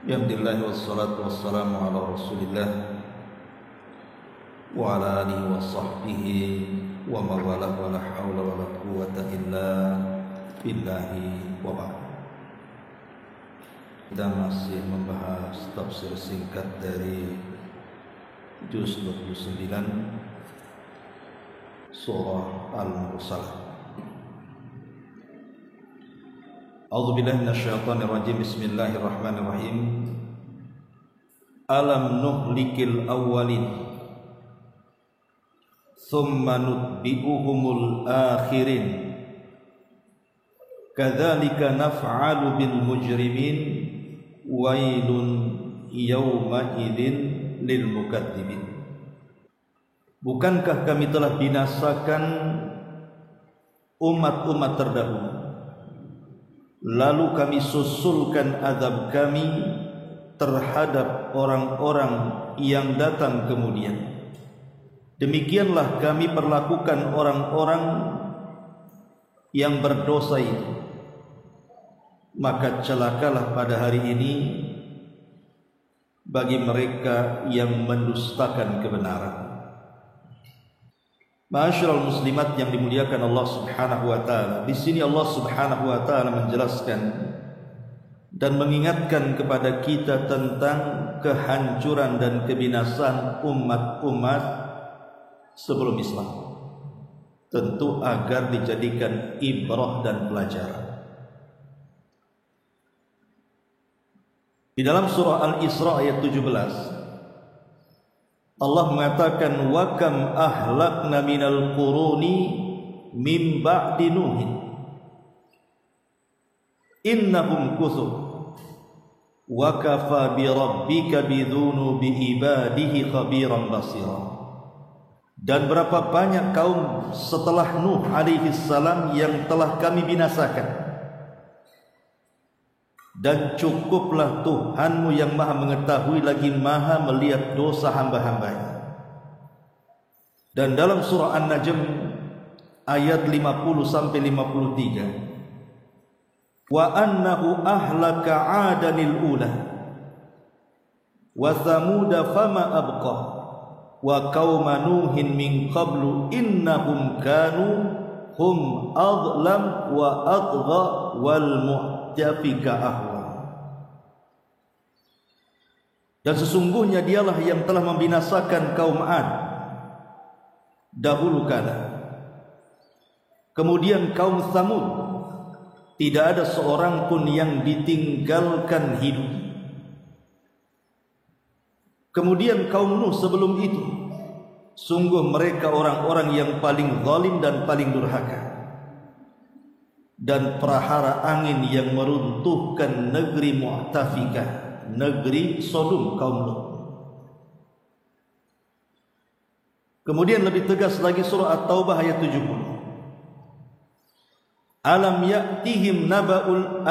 Alhamdulillah wassalatu wassalamu ala Rasulillah wa ala alihi wa sahbihi wa mawalah wa la hawla wa la quwwata illa billahi wa ba'd. Kita masih membahas tafsir singkat dari juz 29 surah Al-Mursalah. A'udzubillahi minasyaitonir rajim. Bismillahirrahmanirrahim. Alam nuhlikil awwalin thumma nutbi'uhumul akhirin kadzalika naf'alu bil mujrimin wailun yawma idzin lil mukadzibin. Bukankah kami telah binasakan umat-umat terdahulu, lalu kami susulkan azab kami terhadap orang-orang yang datang kemudian. Demikianlah kami perlakukan orang-orang yang berdosa itu. Maka celakalah pada hari ini bagi mereka yang mendustakan kebenaran. Ma'asyiral muslimat yang dimuliakan Allah Subhanahu wa taala. Di sini Allah Subhanahu wa taala menjelaskan dan mengingatkan kepada kita tentang kehancuran dan kebinasaan umat-umat sebelum Islam. Tentu agar dijadikan ibrah dan pelajaran. Di dalam surah Al-Isra ayat 17 Allah mengatakan wa kam ahlakna minal quruni min ba'di nuhin innahum kuthur wa kafa bi rabbika bidzunubi ibadihi khabiran basira. Dan berapa banyak kaum setelah Nuh alaihi salam yang telah kami binasakan, dan cukuplah Tuhanmu yang maha mengetahui lagi maha melihat dosa hamba-hambanya. Dan dalam surah An-Najm ayat 50 sampai 53, wa annahu ahlaka 'adanil ula wa thamuda fama abqa wa qauma nuhin min qablu innahum kanu hum adlam wa atgha wal mu'tafika ahwa. Dan sesungguhnya dialah yang telah membinasakan kaum Ad dahulu kala. Kemudian kaum Tsamud, tidak ada seorang pun yang ditinggalkan hidup. Kemudian kaum Nuh sebelum itu, sungguh mereka orang-orang yang paling zalim dan paling durhaka. Dan prahara angin yang meruntuhkan negeri Mu'tafikah, negeri Sodom kaum Nuh. Kemudian lebih tegas lagi surah At-Taubah ayat 70. Alam ya'tihim naba'ul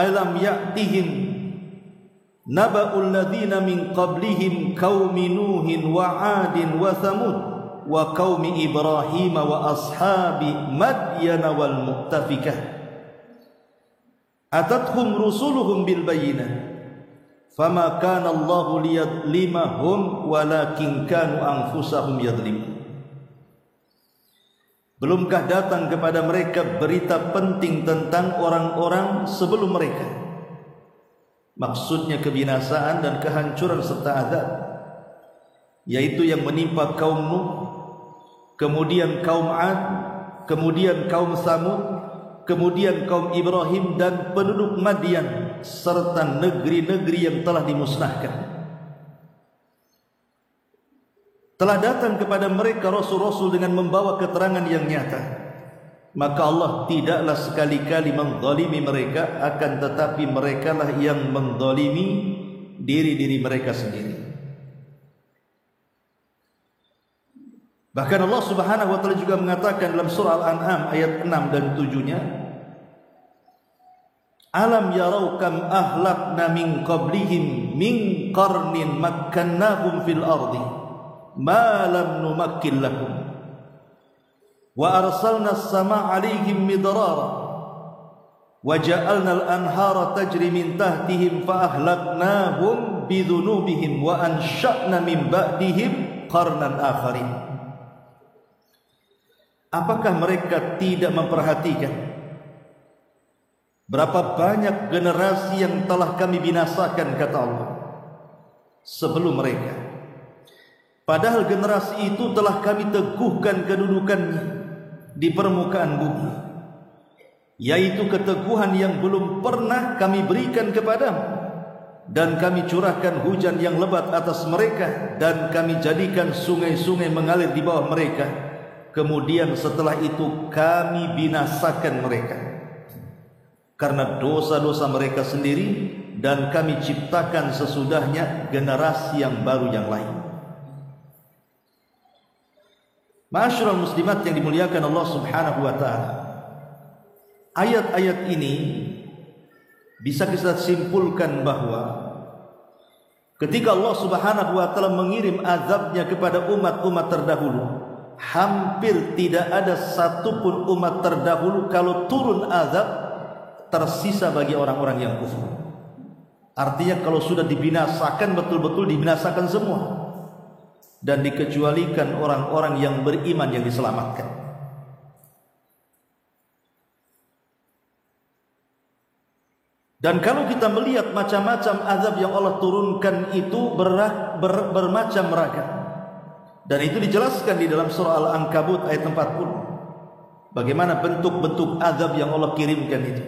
ladzina min qablihim qaumi nuhin wa 'adin wa thamud wa qaumi ibrahim wa ashabi madyana wal mu'tafikah atathum rusuluhum bil bayyinah fama kana Allahu liyadlimahum walakin kanu anfusahum yadlimun. Belumkah datang kepada mereka berita penting tentang orang-orang sebelum mereka, maksudnya kebinasaan dan kehancuran serta azab, yaitu yang menimpa kaum Nuh, kemudian kaum Ad, kemudian kaum Tsamud, kemudian kaum Ibrahim dan penduduk Madian, serta negeri-negeri yang telah dimusnahkan. Telah datang kepada mereka rasul-rasul dengan membawa keterangan yang nyata, maka Allah tidaklah sekali-kali menzalimi mereka, akan tetapi merekalah yang menzalimi diri-diri mereka sendiri. Bahkan Allah Subhanahu wa taala juga mengatakan dalam surah Al-An'am ayat 6 dan 7-nya, alam yarau kam ahlakna min qablihim min qarnin makkannahum fil ardi ma lam numakkin lakum wa arsalna as-samaa'a 'alaihim midrara wa ja'alnal anhara tajri min tahtihim fa ahlaknahum bidhunubihim wa ansha'na min ba'dihim qarnan akharin. Apakah mereka tidak memperhatikan berapa banyak generasi yang telah kami binasakan, kata Allah, sebelum mereka? Padahal generasi itu telah kami teguhkan kedudukannya di permukaan bumi, yaitu keteguhan yang belum pernah kami berikan kepadamu, dan kami curahkan hujan yang lebat atas mereka, dan kami jadikan sungai-sungai mengalir di bawah mereka. Kemudian setelah itu kami binasakan mereka karena dosa-dosa mereka sendiri, dan kami ciptakan sesudahnya generasi yang baru yang lain. Ma'asyiral muslimat yang dimuliakan Allah Subhanahu wa taala, ayat-ayat ini bisa kita simpulkan bahwa ketika Allah Subhanahu wa taala mengirim azabnya kepada umat-umat terdahulu, hampir tidak ada satupun umat terdahulu kalau turun azab tersisa bagi orang-orang yang kufur. Artinya kalau sudah dibinasakan, betul-betul dibinasakan semua, dan dikecualikan orang-orang yang beriman yang diselamatkan. Dan kalau kita melihat macam-macam azab yang Allah turunkan itu bermacam ragam, dan itu dijelaskan di dalam surah Al-Ankabut ayat 40, bagaimana bentuk-bentuk azab yang Allah kirimkan itu.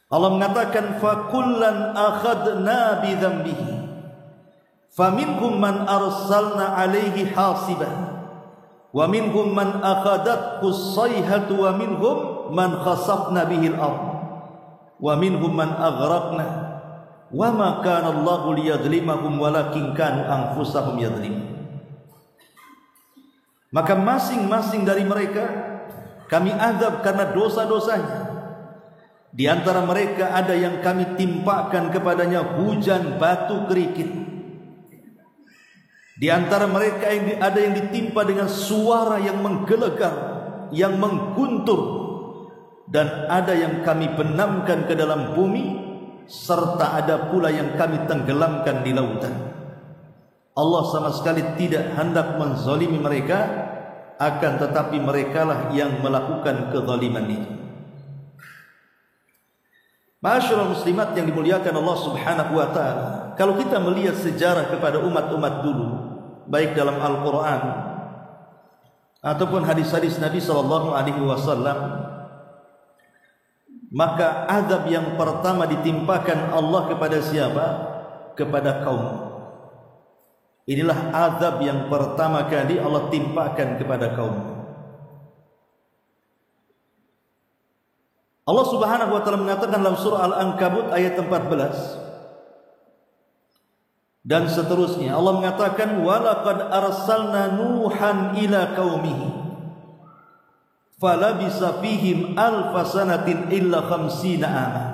Allah mengatakan, fakullan akhadna bidhanbihi faminhum man arsalna alaihi hasiban wa minhum man akhadathu as-sayhatu wa minhum man khasafna bihi al-ard wa minhum man aghraqna wa ma kana Allahu liyadhlimahum walakin kanu anfusahum yadhlimun. Maka masing-masing dari mereka kami azab karena dosa-dosanya. Di antara mereka ada yang kami timpakan kepadanya hujan batu kerikil. Di antara mereka ada yang ditimpa dengan suara yang menggelegar, yang mengguntur, dan ada yang kami benamkan ke dalam bumi, serta ada pula yang kami tenggelamkan di lautan. Allah sama sekali tidak hendak menzalimi mereka, akan tetapi merekalah yang melakukan kezaliman itu. Ma'asyiral muslimat yang dimuliakan Allah Subhanahu wa taala, kalau kita melihat sejarah kepada umat-umat dulu, baik dalam Al-Qur'an ataupun hadis-hadis Nabi sallallahu alaihi wasallam, maka azab yang pertama ditimpakan Allah kepada siapa? Kepada kaum. Inilah azab yang pertama kali Allah timpakan kepada kaum. Allah Subhanahu wa taala mengatakan dalam surah Al-Ankabut ayat 14 dan seterusnya, Allah mengatakan, walaqad arsalna nuhan ila qaumihi falabisa fihim alfa sanatin illa 50 ama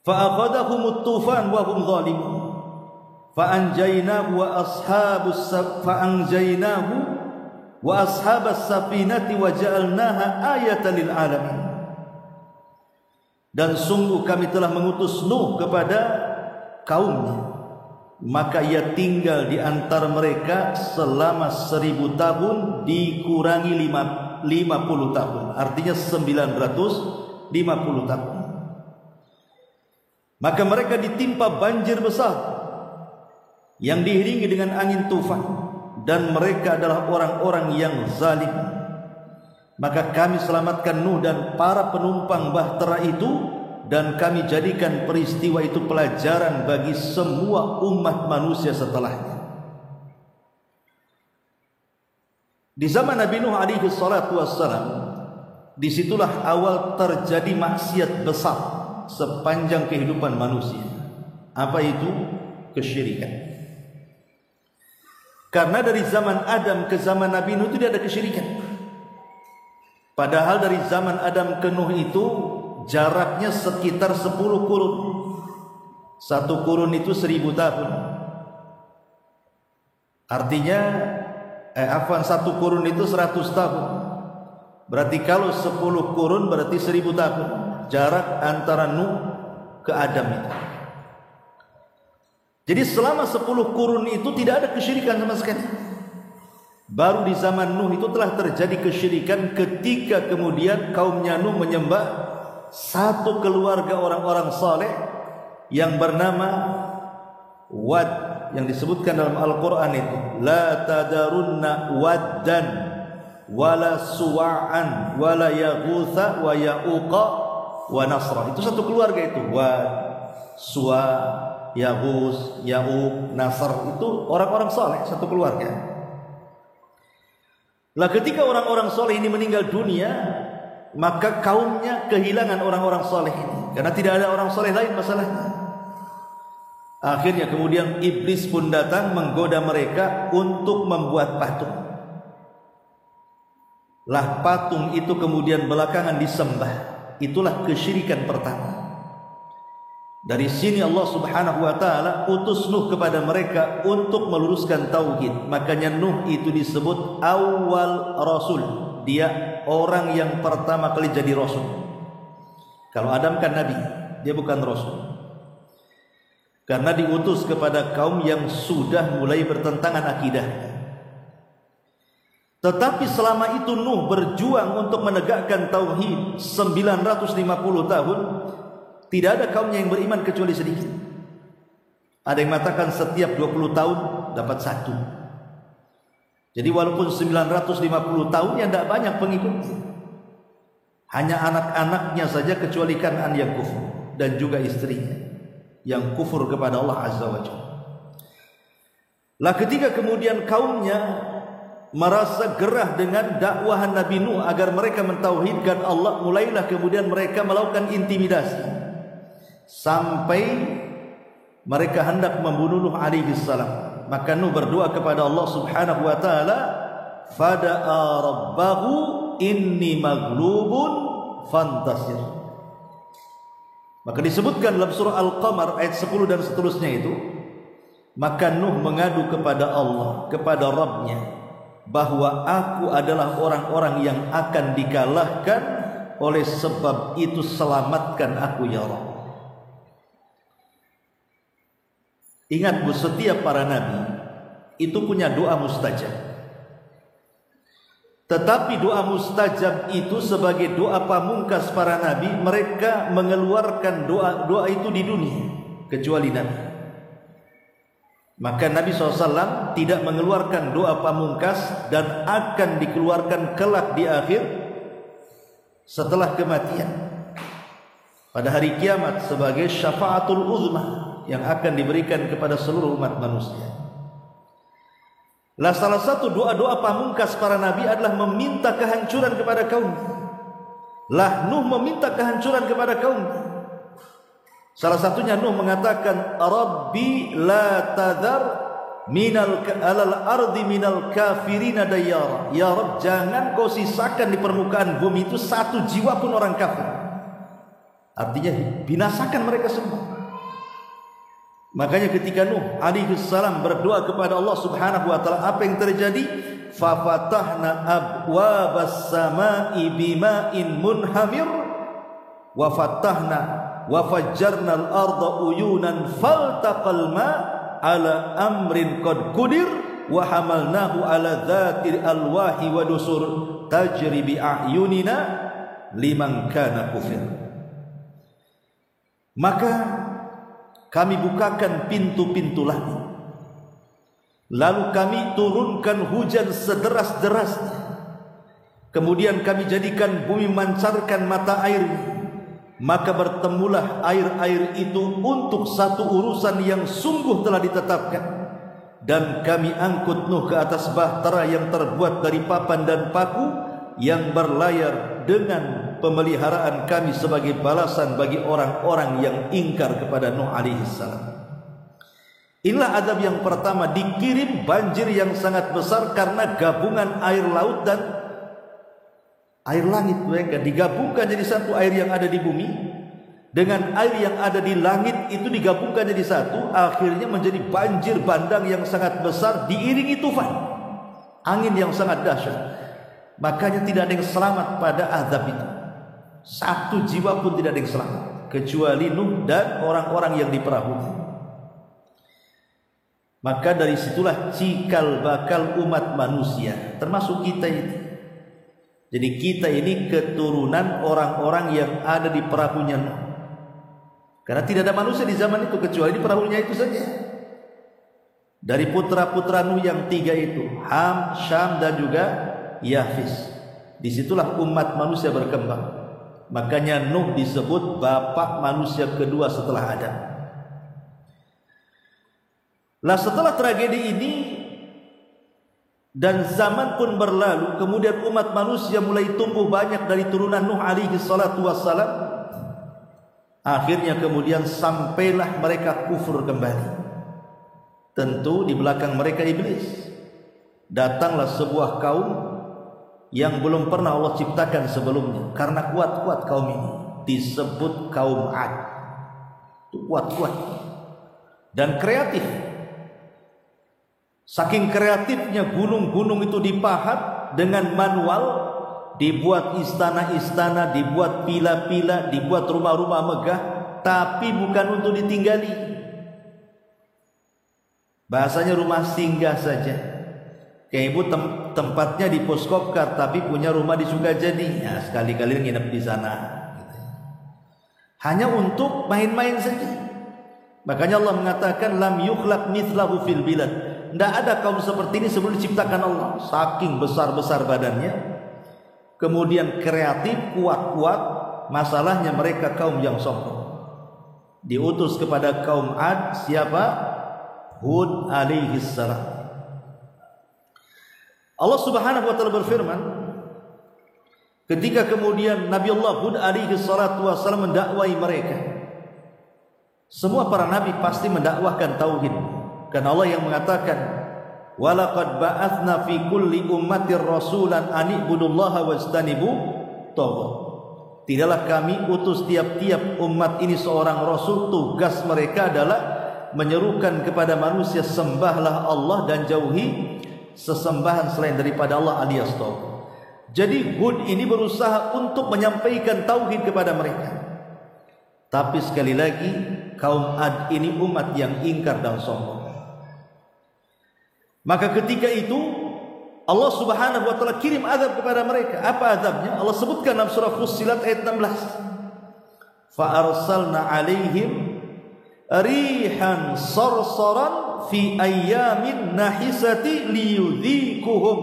fa akhadhahum at-tufan wa hum zalimun fa anjaynahu wa ashabas safinati wa ja'alnaha ayatan lil alamin. Dan sungguh kami telah mengutus Nuh kepada kaumnya, maka ia tinggal di antara mereka selama 1000 tahun dikurangi 50 tahun, artinya 950 tahun. Maka mereka ditimpa banjir besar yang diiringi dengan angin tufan, dan mereka adalah orang-orang yang zalim. Maka kami selamatkan Nuh dan para penumpang bahtera itu, dan kami jadikan peristiwa itu pelajaran bagi semua umat manusia setelahnya. Di zaman Nabi Nuh alaihi salatu wassalam, disitulah awal terjadi maksiat besar sepanjang kehidupan manusia. Apa itu? Kesyirikan. Karena dari zaman Adam ke zaman Nabi Nuh itu tidak ada kesyirikan. Padahal dari zaman Adam ke Nuh itu jaraknya sekitar 10 kurun. Satu kurun itu 1000 tahun. Artinya satu kurun itu 100 tahun. Berarti kalau 10 kurun berarti 1000 tahun jarak antara Nuh ke Adam itu. Jadi selama 10 kurun itu tidak ada kesyirikan sama sekali. Baru di zaman Nuh itu telah terjadi kesyirikan ketika kemudian kaumnya Nuh menyembah satu keluarga orang-orang saleh yang bernama Wad, yang disebutkan dalam Al-Quran itu, la tadarunna waddan wala suwa'an wala yaghutha wa ya'uqa wa nasra. Itu satu keluarga itu, Wad, Suwa, Yaghus, Ya'uq, Nasr, itu orang-orang saleh, satu keluarga. Lah ketika orang-orang saleh ini meninggal dunia, maka kaumnya kehilangan orang-orang saleh ini karena tidak ada orang saleh lain masalahnya. Akhirnya kemudian iblis pun datang menggoda mereka untuk membuat patung. Lah patung itu kemudian belakangan disembah. Itulah kesyirikan pertama. Dari sini Allah Subhanahu wa taala utus Nuh kepada mereka untuk meluruskan tauhid. Makanya Nuh itu disebut awal rasul. Dia orang yang pertama kali jadi rasul. Kalau Adam kan nabi, dia bukan rasul. Karena diutus kepada kaum yang sudah mulai bertentangan akidah. Tetapi selama itu Nuh berjuang untuk menegakkan tauhid 950 tahun, tidak ada kaumnya yang beriman kecuali sedikit. Ada yang mengatakan setiap 20 tahun dapat satu. Jadi walaupun 950 tahun yang tidak banyak pengikut, hanya anak-anaknya saja kecuali Kan'an yang kufur dan juga istrinya yang kufur kepada Allah Azza wa Jalla. Lah ketika kemudian kaumnya merasa gerah dengan dakwahan Nabi Nuh agar mereka mentauhidkan Allah, mulailah kemudian mereka melakukan intimidasi sampai mereka hendak membunuh Nuh alaihi salam. Maka Nuh berdoa kepada Allah Subhanahu wa taala, fada'a rabbahu inni maghlubun fantasir. Maka disebutkan dalam surah Al-Qamar ayat 10 dan seterusnya itu, maka Nuh mengadu kepada Allah, kepada Rabbnya, bahwa aku adalah orang-orang yang akan dikalahkan, oleh sebab itu selamatkan aku ya Rabb. Ingat Bu, setiap para nabi itu punya doa mustajab. Tetapi doa mustajab itu sebagai doa pamungkas para nabi, mereka mengeluarkan doa itu di dunia, kecuali Nabi. Maka Nabi SAW tidak mengeluarkan doa pamungkas dan akan dikeluarkan kelak di akhir setelah kematian pada hari kiamat sebagai syafaatul uzma yang akan diberikan kepada seluruh umat manusia. Lah salah satu doa-doa pamungkas para nabi adalah meminta kehancuran kepada kaum. Lah Nuh meminta kehancuran kepada kaum. Salah satunya Nuh mengatakan, Rabbi la tadhar alal ardi minal kafirina dayyara. Ya Rabb, jangan kau sisakan di permukaan bumi itu satu jiwa pun orang kafir. Artinya binasakan mereka semua. Makanya ketika Nuh alaihi salam berdoa kepada Allah Subhanahu wa taala, apa yang terjadi? Fa fatahna abwabas samai bima'in munhamir wa fatahna wa fajjarna al-arda uyunan faltaqal ma ala amrin qad qudir wa hamalnahu ala dhatil alwahi wa dusur tajri bi a'yunina liman kana kufir. Maka kami bukakan pintu-pintu langit, lalu kami turunkan hujan sederas-derasnya, kemudian kami jadikan bumi memancarkan mata air, maka bertemulah air-air itu untuk satu urusan yang sungguh telah ditetapkan. Dan kami angkut Nuh ke atas bahtera yang terbuat dari papan dan paku, yang berlayar dengan pemeliharaan kami sebagai balasan bagi orang-orang yang ingkar kepada Nuh alaihi salam. Inilah azab yang pertama, dikirim banjir yang sangat besar karena gabungan air laut dan air langit. Mereka digabungkan jadi satu, air yang ada di bumi dengan air yang ada di langit itu digabungkan jadi satu, akhirnya menjadi banjir bandang yang sangat besar diiringi tufan, angin yang sangat dahsyat. Makanya tidak ada yang selamat pada azab itu. Satu jiwa pun tidak ada yang selamat kecuali Nuh dan orang-orang yang di perahu. Maka dari situlah cikal bakal umat manusia, termasuk kita ini. Jadi kita ini keturunan orang-orang yang ada di perahunya Nuh. Karena tidak ada manusia di zaman itu kecuali di perahunya itu saja. Dari putra-putra Nuh yang 3 itu, Ham, Syam dan juga Yafis. Disitulah umat manusia berkembang. Makanya Nuh disebut bapak manusia kedua setelah Adam. Lah setelah tragedi ini dan zaman pun berlalu, kemudian umat manusia mulai tumbuh banyak dari turunan Nuh alaihi salatu wassalam. Akhirnya kemudian sampailah mereka kufur kembali. Tentu di belakang mereka iblis. Datanglah sebuah kaum yang belum pernah Allah ciptakan sebelumnya. Karena kuat-kuat kaum ini, disebut kaum Ad. Itu kuat-kuat dan kreatif. Saking kreatifnya gunung-gunung itu dipahat dengan manual, dibuat istana-istana, dibuat pila-pila, dibuat rumah-rumah megah, tapi bukan untuk ditinggali. Bahasanya rumah singgah saja. Kayak ibu tempatnya di Poskopkar tapi punya rumah di Sukajadi. Ya, sekali-kali nginep di sana. Hanya untuk main-main saja. Makanya Allah mengatakan lam yukhlaq mithlahu fil bilad. Tidak ada kaum seperti ini sebelum diciptakan Allah. Saking besar-besar badannya, kemudian kreatif, kuat-kuat. Masalahnya mereka kaum yang sombong. Diutus kepada kaum Ad, siapa? Hud alaihi salam. Allah Subhanahu wa taala berfirman, ketika kemudian Nabi Allah Hud alaihi salatu wasallam mendakwai mereka. Semua para nabi pasti mendakwahkan tauhid. Karena Allah yang mengatakan, "Walaqad ba'atsna fi kulli ummatir rasulan an ibudullaha wajtanibu taghut." Tidaklah kami utus tiap-tiap umat ini seorang rasul, tugas mereka adalah menyerukan kepada manusia sembahlah Allah dan jauhi sesembahan selain daripada Allah alias tauhid. Jadi Hud ini berusaha untuk menyampaikan tauhid kepada mereka. Tapi sekali lagi kaum Ad ini umat yang ingkar dan sombong. Maka ketika itu Allah Subhanahu wa taala kirim azab kepada mereka. Apa azabnya? Allah sebutkan dalam surah Fussilat ayat 16. Fa arsalna alaihim rihan sarsaran fi ayyamin nahisati liyudhikuhum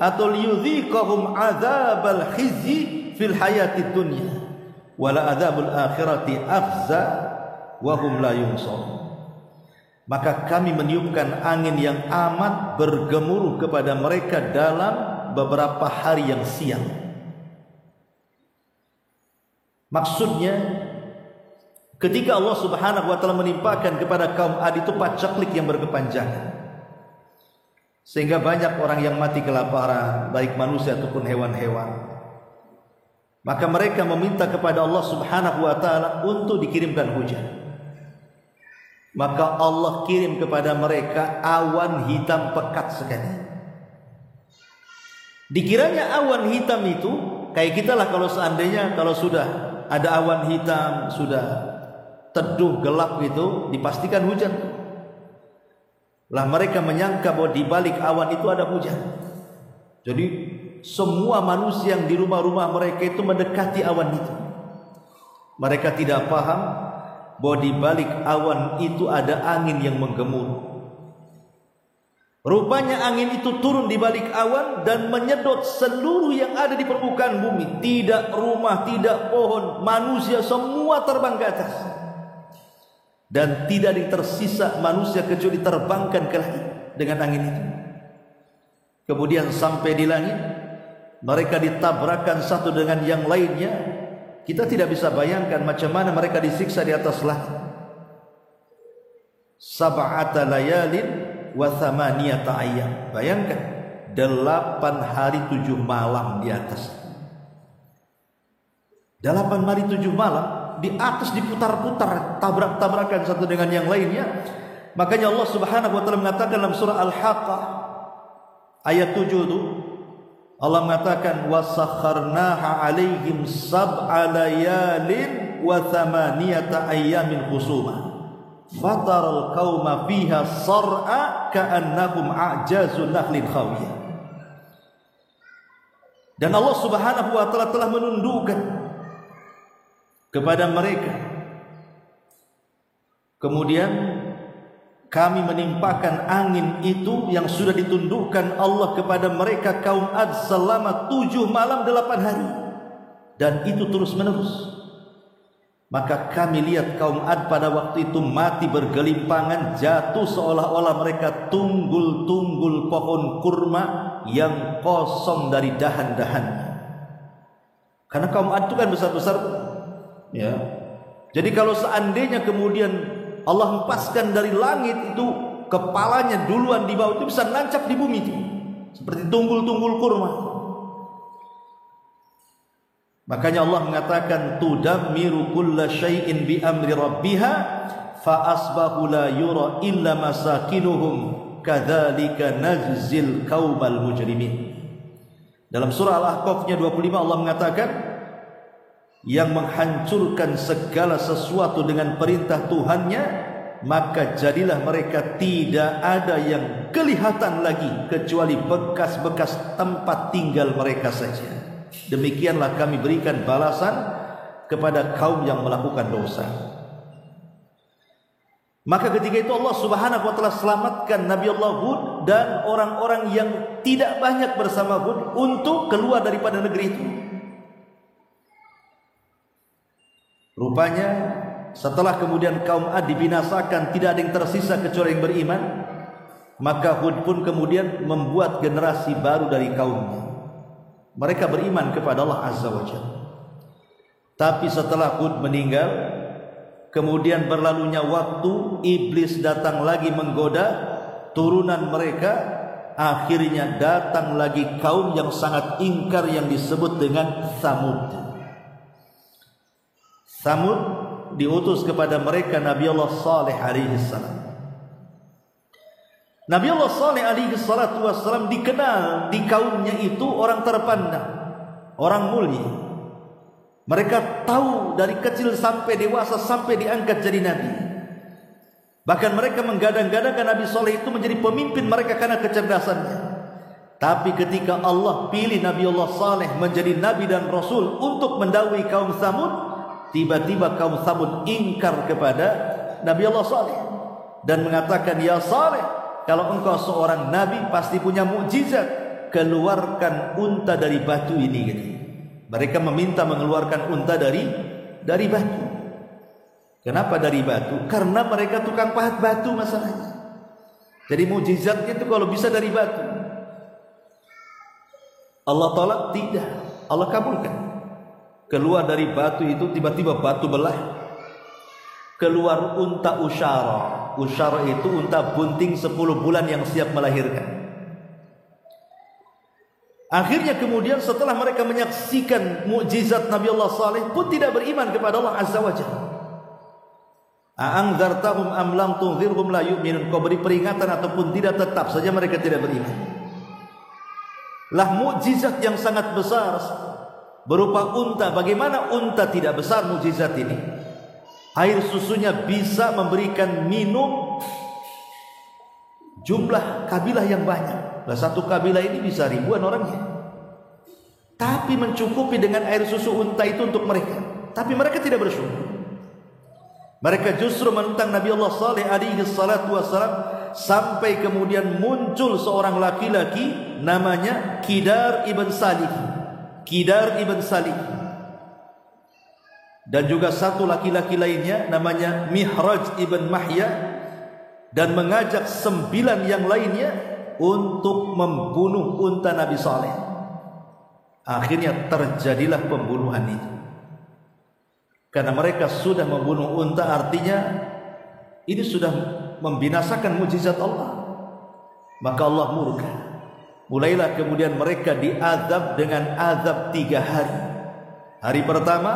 atau liyudhikahum adzabal khizyi fil hayatid dunya wala adzabul akhirati akhza wa hum la yunsarun. Maka kami meniupkan angin yang amat bergemuruh kepada mereka dalam beberapa hari yang siang. Maksudnya ketika Allah Subhanahu wa taala menimpakan kepada kaum Ad itu pacaklik yang berkepanjangan, sehingga banyak orang yang mati kelaparan, baik manusia ataupun hewan-hewan. Maka mereka meminta kepada Allah Subhanahu wa taala untuk dikirimkan hujan. Maka Allah kirim kepada mereka awan hitam pekat sekali. Dikiranya awan hitam itu kayak kita lah, kalau seandainya kalau sudah ada awan hitam, sudah teduh gelap gitu, dipastikan hujan. Lah mereka menyangka bahwa di balik awan itu ada hujan. Jadi semua manusia yang di rumah-rumah mereka itu mendekati awan itu. Mereka tidak paham bahwa di balik awan itu ada angin yang menggemuruh. Rupanya angin itu turun di balik awan dan menyedot seluruh yang ada di permukaan bumi. Tidak rumah, tidak pohon, manusia semua terbang ke atas. Dan tidak ada yang tersisa manusia kecuali terbangkan ke langit dengan angin itu. Kemudian sampai di langit, mereka ditabrakkan satu dengan yang lainnya. Kita tidak bisa bayangkan macam mana mereka disiksa di atas langit. Sab'ata layalin wa thamaniyata ayyam. Bayangkan 8 hari 7 malam di atas. 8 hari 7 malam di atas diputar-putar, tabrak-tabrakan satu dengan yang lainnya. Makanya Allah Subhanahu wa taala mengatakan dalam surah Al-Haqqah ayat 7 itu, Allah mengatakan wasakharnaha alaihim sab'a layalin wa thamaniyata ayyamin husuma fataral qauma fiha sar'a ka'annahum a'jazu nakhlin khawiyah. Dan Allah Subhanahu wa taala telah menundukkan kepada mereka, kemudian kami menimpakan angin itu yang sudah ditundukkan Allah kepada mereka kaum Ad selama 7 malam 8 hari, dan itu terus menerus. Maka kami lihat kaum Ad pada waktu itu mati bergelimpangan, jatuh seolah-olah mereka tunggul-tunggul pohon kurma yang kosong dari dahan-dahannya. Karena kaum Ad itu kan besar-besar, ya. Jadi kalau seandainya kemudian Allah hempaskan dari langit itu, kepalanya duluan di bawah, itu bisa nancap di bumi itu, seperti tunggul-tunggul kurma. Makanya Allah mengatakan tudammiru kulla syai'in bi amri rabbiha fa asbahu la yura illa masakinuhum kadzalika najzil qaumal mujrimin. Dalam surah Al-Ahqaf-nya 25 Allah mengatakan yang menghancurkan segala sesuatu dengan perintah Tuhannya, maka jadilah mereka tidak ada yang kelihatan lagi kecuali bekas-bekas tempat tinggal mereka saja. Demikianlah kami berikan balasan kepada kaum yang melakukan dosa. Maka ketika itu Allah Subhanahu wa taala selamatkan Nabi Allah Hud dan orang-orang yang tidak banyak bersama Hud untuk keluar daripada negeri itu. Rupanya setelah kemudian kaum Ad dibinasakan, tidak ada yang tersisa kecuali yang beriman, maka Hud pun kemudian membuat generasi baru dari kaumnya. Mereka beriman kepada Allah Azza wa Jalla. Tapi setelah Hud meninggal, kemudian berlalunya waktu, iblis datang lagi menggoda turunan mereka. Akhirnya datang lagi kaum yang sangat ingkar yang disebut dengan Tsamud. Tsamud diutus kepada mereka Nabi Allah Saleh alaihi salam. Nabi Allah Saleh alaihi salatu wassalam dikenal di kaumnya itu orang terpandang, orang mulia. Mereka tahu dari kecil sampai dewasa sampai diangkat jadi nabi. Bahkan mereka menggadang-gadangkan Nabi Saleh itu menjadi pemimpin mereka karena kecerdasannya. Tapi ketika Allah pilih Nabi Allah Saleh menjadi nabi dan rasul untuk mendakwahi kaum Tsamud, tiba-tiba kaum Tsamud ingkar kepada Nabi Allah Saleh dan mengatakan, "Ya Saleh, kalau engkau seorang nabi pasti punya mukjizat, keluarkan unta dari batu ini." Gitu. Mereka meminta mengeluarkan unta dari batu. Kenapa dari batu? Karena mereka tukang pahat batu masalahnya. Jadi mukjizatnya itu kalau bisa dari batu. Allah tolak? Tidak. Allah kabulkan. Keluar dari batu itu, tiba-tiba batu belah. Keluar unta Usyara. Usyara itu unta bunting 10 bulan yang siap melahirkan. Akhirnya kemudian setelah mereka menyaksikan mukjizat Nabi Allah Saleh pun tidak beriman kepada Allah Azza wa Jalla. A'anzartahum am lam tunzirhum la yu'minun. Kau beri peringatan ataupun tidak, tetap saja mereka tidak beriman. Lah mukjizat yang sangat besar berupa unta. Bagaimana unta tidak besar mukjizat ini? Air susunya bisa memberikan minum jumlah kabilah yang banyak. Nah, satu kabilah ini bisa ribuan orangnya. Tapi mencukupi dengan air susu unta itu untuk mereka. Tapi mereka tidak bersyukur. Mereka justru menentang Nabi Allah Saleh alaihi salatu wassalam, sampai kemudian muncul seorang laki-laki namanya Kidar ibn Salih. Kidar ibn Salih. Dan juga satu laki-laki lainnya namanya Mihraj ibn Mahya, dan mengajak 9 yang lainnya untuk membunuh unta Nabi Saleh. Akhirnya terjadilah pembunuhan itu. Karena mereka sudah membunuh unta, artinya ini sudah membinasakan mukjizat Allah. Maka Allah murka. Mulailah kemudian mereka diazab dengan azab 3 hari. Hari pertama,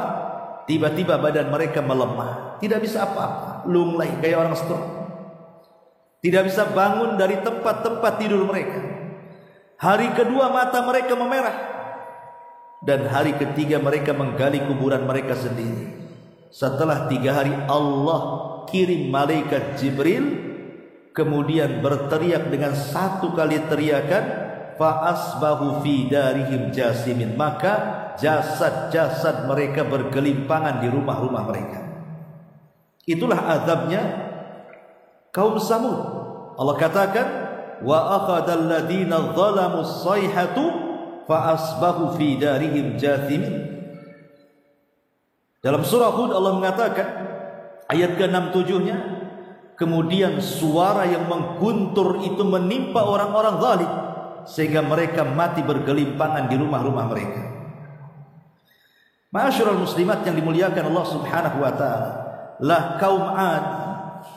tiba-tiba badan mereka melemah, tidak bisa apa-apa, lunglai kayak orang stroke. Tidak bisa bangun dari tempat-tempat tidur mereka. Hari kedua mata mereka memerah. Dan hari ketiga mereka menggali kuburan mereka sendiri. Setelah 3 hari Allah kirim malaikat Jibril, kemudian berteriak dengan 1 kali teriakan, fa asbahu fi darihim jasimin, maka jasad-jasad mereka bergelimpangan di rumah-rumah mereka. Itulah azabnya kaum Samud. Allah katakan, wa akhadhal ladina zalamu sayhatu fa asbahu fi darihim jathimin. Dalam surah Hud Allah mengatakan ayat ke-67-nya, kemudian suara yang mengguntur itu menimpa orang-orang zalim sehingga mereka mati bergelimpangan di rumah-rumah mereka. Ma'asyiral muslimat yang dimuliakan Allah Subhanahu wa taala, lah kaum 'Ad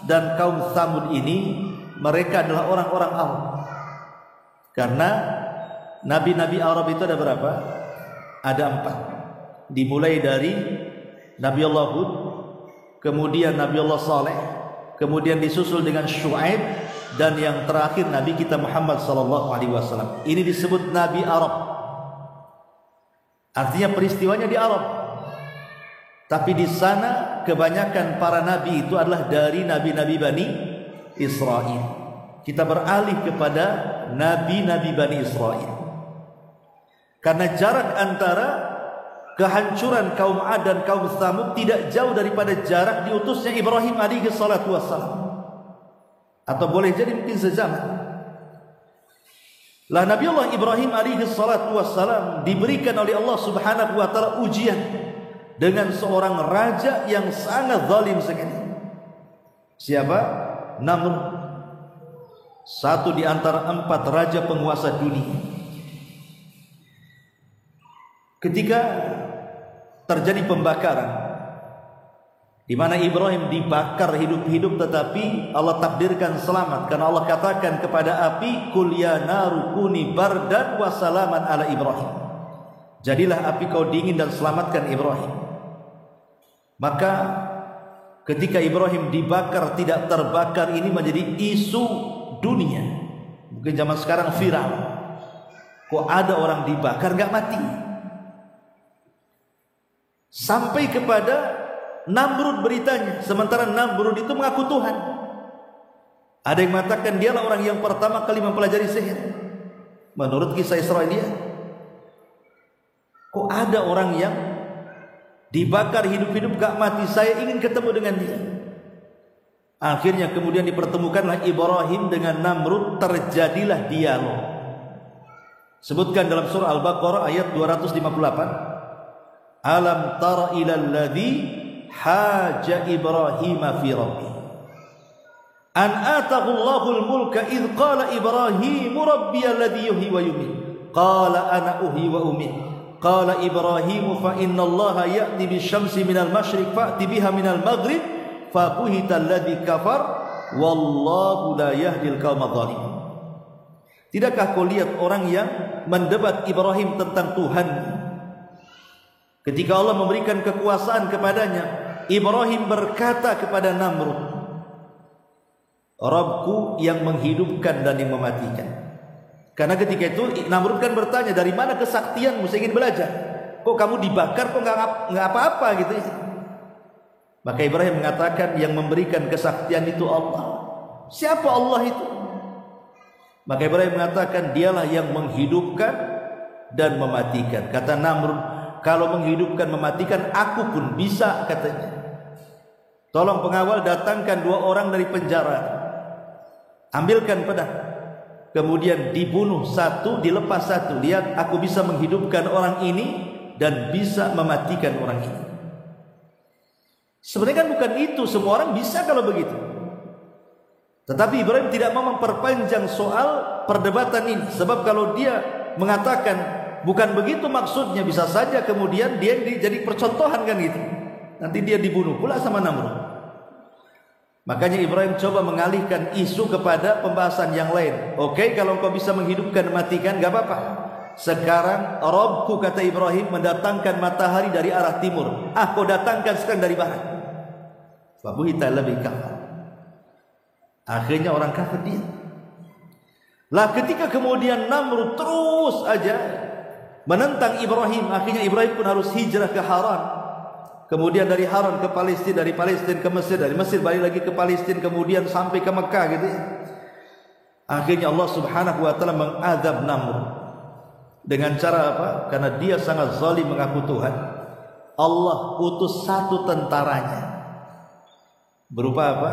dan kaum Tsamud ini mereka adalah orang-orang Arab. Karena nabi-nabi Arab itu ada berapa? Ada 4. Dimulai dari Nabi Allah Hud, kemudian Nabi Allah Saleh, kemudian disusul dengan Syuaib, dan yang terakhir Nabi kita Muhammad sallallahu alaihi wasallam. Ini disebut Nabi Arab. Artinya peristiwanya di Arab. Tapi di sana kebanyakan para nabi itu adalah dari nabi-nabi Bani Israel. Kita beralih kepada nabi-nabi Bani Israel. Karena jarak antara kehancuran kaum 'Ad dan kaum Tsamud tidak jauh daripada jarak diutusnya Ibrahim alaihi salatu wassalam. Atau boleh jadi mungkin sezaman. Lah Nabi Allah Ibrahim alaihi salatu wassalam diberikan oleh Allah Subhanahu wa taala ujian dengan seorang raja yang sangat zalim sekali. Siapa? Namrud. Satu di antara 4 raja penguasa dunia. Ketika terjadi pembakaran di mana Ibrahim dibakar hidup-hidup, tetapi Allah takdirkan selamat karena Allah katakan kepada api, kul ya naru kuni bardan wa salaman ala Ibrahim, jadilah api kau dingin dan selamatkan Ibrahim. Maka ketika Ibrahim dibakar tidak terbakar ini menjadi isu dunia. Mungkin zaman sekarang viral, kok ada orang dibakar gak mati. Sampai kepada Namrud beritanya, sementara Namrud itu mengaku Tuhan. Ada yang mengatakan dialah orang yang pertama kali mempelajari sihir. Menurut kisah Israelia, kok ada orang yang dibakar hidup-hidup gak mati, saya ingin ketemu dengan dia. Akhirnya kemudian dipertemukanlah Ibrahim dengan Namrud, terjadilah dialog. Sebutkan dalam surah Al-Baqarah ayat 258. Alam tara ilal ladzi haja Ibrahim fi rabbih an atahu Allahul mulka id qala Ibrahim rabbiyal ladzi yuhyi wa yumiit qala ana uhyi wa umiit qala Ibrahim fa inna Allaha ya'ti bisyamsi minal masyriq fa'ti biha minal maghrib fa buhital ladzi kafar wallahu la yahdil qaumadh dhalimin. Tidakkah kau lihat orang yang mendebat Ibrahim tentang Tuhan? Ketika Allah memberikan kekuasaan kepadanya, Ibrahim berkata kepada Namrud, Rabbku yang menghidupkan dan yang mematikan. Karena ketika itu Namrud kan bertanya, dari mana kesaktianmu, saya ingin belajar. Kok kamu dibakar, kok nggak apa-apa gitu ya. Maka Ibrahim mengatakan, yang memberikan kesaktian itu Allah. Siapa Allah itu? Maka Ibrahim mengatakan, dialah yang menghidupkan dan mematikan. Kata Namrud, kalau menghidupkan mematikan aku pun bisa, katanya. Tolong pengawal datangkan 2 orang dari penjara, ambilkan pedang, kemudian dibunuh 1, dilepas 1. Lihat, aku bisa menghidupkan orang ini dan bisa mematikan orang ini. Sebenarnya kan bukan itu, semua orang bisa kalau begitu. Tetapi Ibrahim tidak mau memperpanjang soal perdebatan ini, sebab kalau dia mengatakan bukan begitu maksudnya, bisa saja kemudian dia jadi percontohan kan gitu. Nanti dia dibunuh pula sama Namrud. Makanya Ibrahim coba mengalihkan isu kepada pembahasan yang lain. Oke, kalau kau bisa menghidupkan matikan, gak apa-apa. Sekarang Rabbku, kata Ibrahim, mendatangkan matahari dari arah timur. Kau datangkan sekarang dari barat. Fabuhita lebih kafir. Akhirnya orang kafir dia. Lah ketika kemudian Namrud terus aja menentang Ibrahim, akhirnya Ibrahim pun harus hijrah ke Haran. Kemudian dari Haran ke Palestina, dari Palestina ke Mesir, dari Mesir balik lagi ke Palestina, kemudian sampai ke Mekah gitu ya. Akhirnya Allah Subhanahu wa taala mengadab Namrud. Dengan cara apa? Karena dia sangat zalim mengaku Tuhan. Allah utus satu tentaranya. Berupa apa?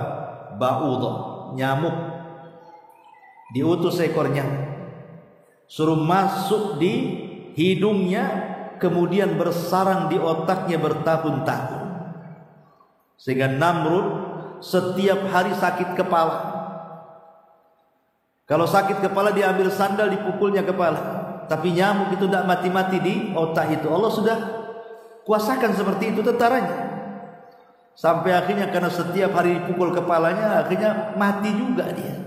Ba'udah, nyamuk. Diutus ekor nyamuk. Suruh masuk di hidungnya, kemudian bersarang di otaknya bertahun-tahun. Sehingga Namrud setiap hari sakit kepala. Kalau sakit kepala diambil sandal dipukulnya kepala. Tapi nyamuk itu tidak mati-mati di otak itu. Allah sudah kuasakan seperti itu tentaranya. Sampai akhirnya karena setiap hari dipukul kepalanya, akhirnya mati juga dia.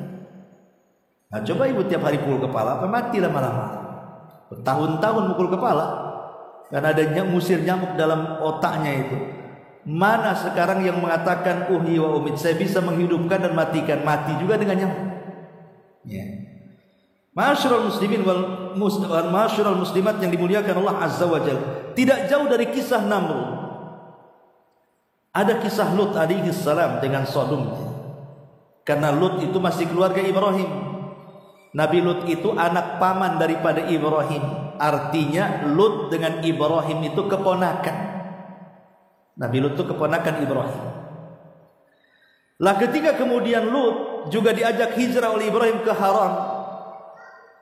Nah coba ibu tiap hari pukul kepala, apa mati lama-lama? Bertahun-tahun pukul kepala. Karena ada musir nyamuk dalam otaknya itu. Mana sekarang yang mengatakan uhyi wa umit, saya bisa menghidupkan dan matikan? Mati juga dengan nyamuk. Ya. Ma'asyiral muslimin wal ma'asyiral muslimat yang dimuliakan Allah Azza wa Jalla. Tidak jauh dari kisah Namrud, ada kisah Lut alaihi salam dengan Sodom. Karena Lut itu masih keluarga Ibrahim. Nabi Lut itu anak paman daripada Ibrahim. Artinya Lut dengan Ibrahim itu keponakan. Nabi Lut itu keponakan Ibrahim. Lah ketika kemudian Lut juga diajak hijrah oleh Ibrahim ke Haran.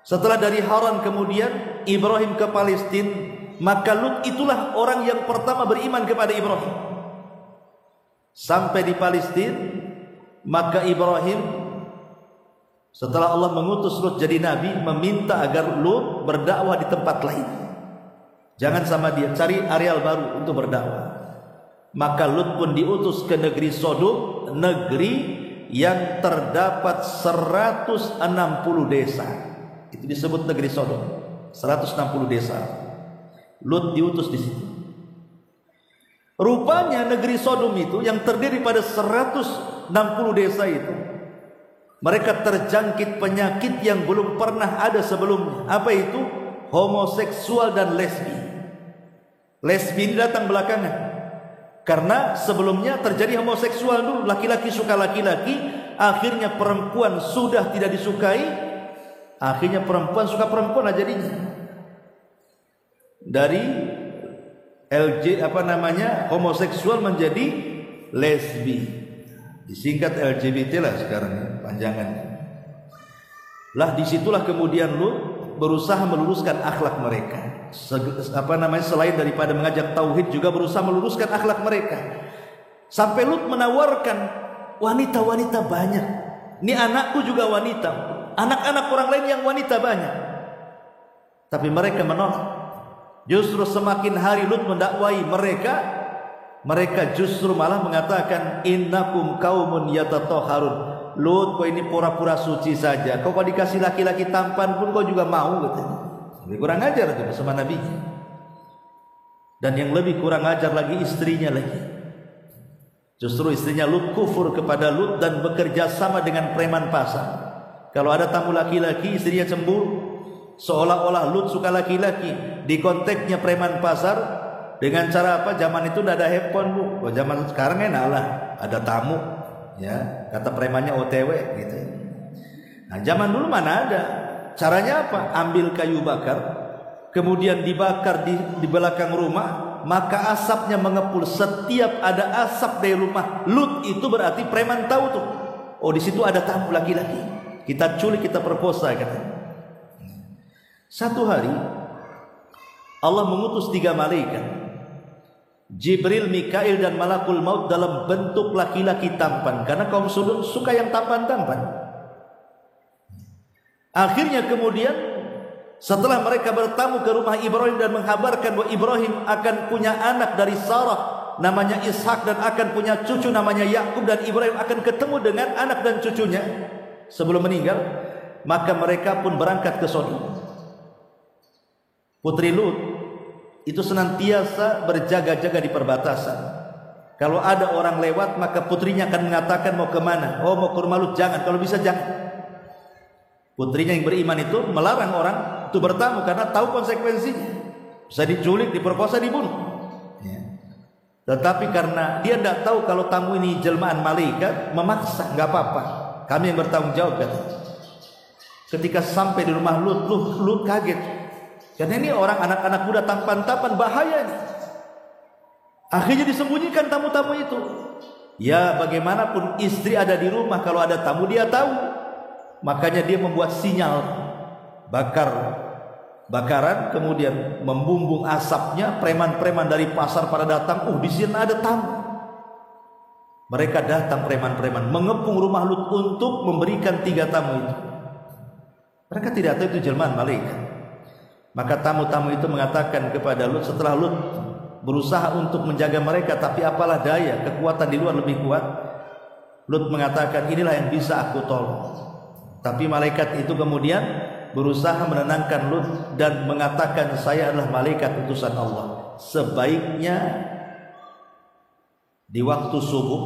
Setelah dari Haran kemudian Ibrahim ke Palestina, maka Lut itulah orang yang pertama beriman kepada Ibrahim. Sampai di Palestina, maka Ibrahim setelah Allah mengutus Lut jadi nabi, meminta agar Lut berdakwah di tempat lain. Jangan sama dia, cari areal baru untuk berdakwah. Maka Lut pun diutus ke negeri Sodom, negeri yang terdapat 160 desa. Itu disebut negeri Sodom, 160 desa. Lut diutus di situ. Rupanya negeri Sodom itu yang terdiri pada 160 desa itu, mereka terjangkit penyakit yang belum pernah ada sebelumnya. Apa itu? Homoseksual dan lesbi. Lesbi ini datang belakangan. Karena sebelumnya terjadi homoseksual dulu, laki-laki suka laki-laki, akhirnya perempuan sudah tidak disukai, akhirnya perempuan suka perempuan aja jadinya. Dari homoseksual menjadi lesbi. Disingkat LGBT lah sekarang ya, panjangannya. Lah disitulah kemudian Lut berusaha meluruskan akhlak mereka. Selain daripada mengajak tauhid, juga berusaha meluruskan akhlak mereka. Sampai Lut menawarkan wanita-wanita banyak. Ini anakku juga wanita, anak-anak orang lain yang wanita banyak. Tapi mereka menolak. Justru semakin hari Lut mendakwai mereka justru malah mengatakan innakum qaumun yatatahharun. Lut, kau ini pura-pura suci saja. Kau dikasih laki-laki tampan pun kau juga mau katanya. Lebih kurang ajar itu sama Nabi. Dan yang lebih kurang ajar lagi istrinya lagi. Justru istrinya Lut kufur kepada Lut dan bekerja sama dengan preman pasar. Kalau ada tamu laki-laki, istrinya cemburu. Seolah-olah Lut suka laki-laki. Di konteksnya preman pasar. Dengan cara apa? Zaman itu tidak ada handphone, Bu. Oh, zaman sekarang enak lah, ada tamu, ya. Kata premannya OTW gitu. Nah, zaman dulu mana ada? Caranya apa? Ambil kayu bakar, kemudian dibakar di belakang rumah, maka asapnya mengepul. Setiap ada asap dari rumah Lut itu berarti preman tahu tuh. Oh, di situ ada tamu laki-laki. Kita culik, kita perkosa katanya. Satu hari Allah mengutus 3 malaikat, Jibril, Mikail dan Malakul Maut dalam bentuk laki-laki tampan. Karena kaum Sodom suka yang tampan-tampan. Akhirnya kemudian setelah mereka bertamu ke rumah Ibrahim dan menghabarkan bahwa Ibrahim akan punya anak dari Sarah namanya Ishak dan akan punya cucu namanya Yakub, dan Ibrahim akan ketemu dengan anak dan cucunya sebelum meninggal, maka mereka pun berangkat ke Sodom. Putri Lut itu senantiasa berjaga-jaga di perbatasan. Kalau ada orang lewat, maka putrinya akan mengatakan mau kemana. Oh, mau ke rumah Lut, jangan. Kalau bisa jangan. Putrinya yang beriman itu melarang orang itu bertamu karena tahu konsekuensinya. Bisa diculik, diperkosa, dibunuh. Ya. Tetapi karena dia tidak tahu kalau tamu ini jelmaan malaikat, memaksa, nggak apa-apa. Kami yang bertanggung jawab, kata. Ketika sampai di rumah Lut kaget. Karena ini orang anak-anak muda tampan-tampan, bahaya ini. Akhirnya disembunyikan tamu-tamu itu. Ya bagaimanapun istri ada di rumah, kalau ada tamu dia tahu. Makanya dia membuat sinyal bakaran, kemudian membumbung asapnya. Preman-preman dari pasar pada datang. Di sini ada tamu. Mereka datang preman-preman mengepung rumah Lut untuk memberikan 3 tamu itu. Mereka tidak tahu itu jelmaan malaikat. Maka tamu-tamu itu mengatakan kepada Lut, setelah Lut berusaha untuk menjaga mereka, tapi apalah daya, kekuatan di luar lebih kuat. Lut mengatakan, inilah yang bisa aku tolong. Tapi malaikat itu kemudian berusaha menenangkan Lut dan mengatakan, saya adalah malaikat utusan Allah. Sebaiknya di waktu subuh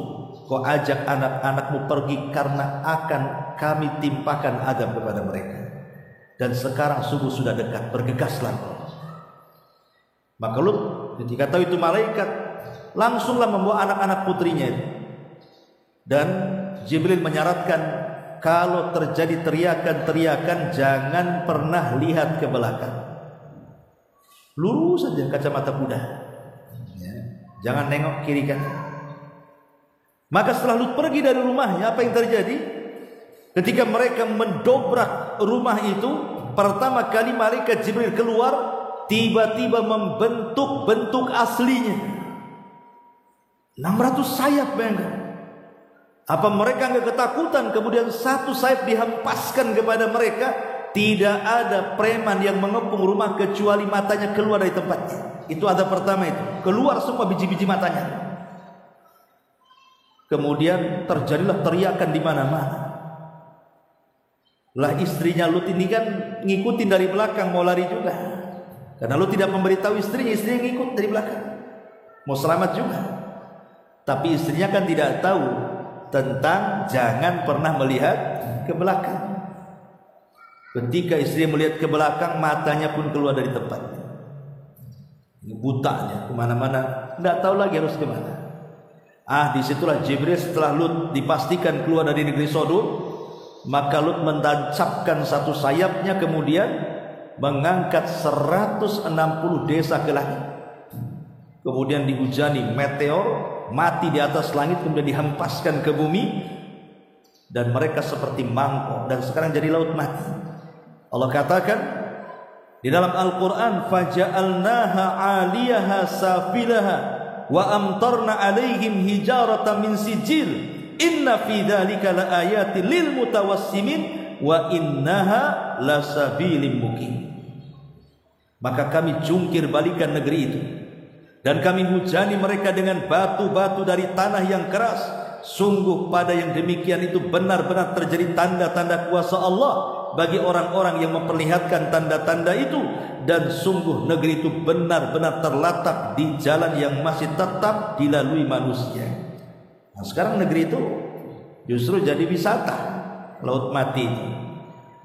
kau ajak anak-anakmu pergi, karena akan kami timpakan azab kepada mereka. Dan sekarang subuh sudah dekat, bergegaslah. Maka Lut ketika tahu itu malaikat, langsunglah membawa anak-anak putrinya itu. Dan Jibril menyarankan, kalau terjadi teriakan-teriakan jangan pernah lihat ke belakang. Lurus saja kacamata kuda. Ya. Jangan nengok kiri kanan. Maka setelah Lut pergi dari rumahnya, apa yang terjadi? Ketika mereka mendobrak rumah itu, pertama kali malaikat Jibril keluar, tiba-tiba membentuk bentuk aslinya. 600 sayap, bayangkan. Apa mereka enggak ketakutan? Kemudian satu sayap dihempaskan kepada mereka. Tidak ada preman yang mengepung rumah kecuali matanya keluar dari tempatnya. Itu ada pertama itu. Keluar semua biji-biji matanya. Kemudian terjadilah teriakan di mana-mana. Lah istrinya Lut ini kan ngikutin dari belakang, mau lari juga. Karena Lut tidak memberitahu istrinya ngikut dari belakang. Mau selamat juga. Tapi istrinya kan tidak tahu tentang jangan pernah melihat ke belakang. Ketika istri melihat ke belakang, matanya pun keluar dari tempatnya. Butanya kemana-mana, tidak tahu lagi harus kemana. Disitulah Jibril setelah Lut dipastikan keluar dari negeri Sodom, maka Lut menancapkan satu sayapnya, kemudian mengangkat 160 desa ke langit. Kemudian dihujani meteor, mati di atas langit, kemudian dihempaskan ke bumi, dan mereka seperti mangkok, dan sekarang jadi laut mati. Allah katakan di dalam Al-Quran, faja'alnaha 'aliyaha safilaha wa amtarna 'alaihim hijaratan min sijil inna fi dzalika laayatin lil mutawassimin wa innaha lasabilim muqim. Maka kami jungkir balikan negeri itu, dan kami hujani mereka dengan batu-batu dari tanah yang keras. Sungguh pada yang demikian itu benar-benar terjadi tanda-tanda kuasa Allah bagi orang-orang yang memperlihatkan tanda-tanda itu. Dan sungguh negeri itu benar-benar terletak di jalan yang masih tetap dilalui manusia. Nah, sekarang negeri itu justru jadi wisata, laut mati.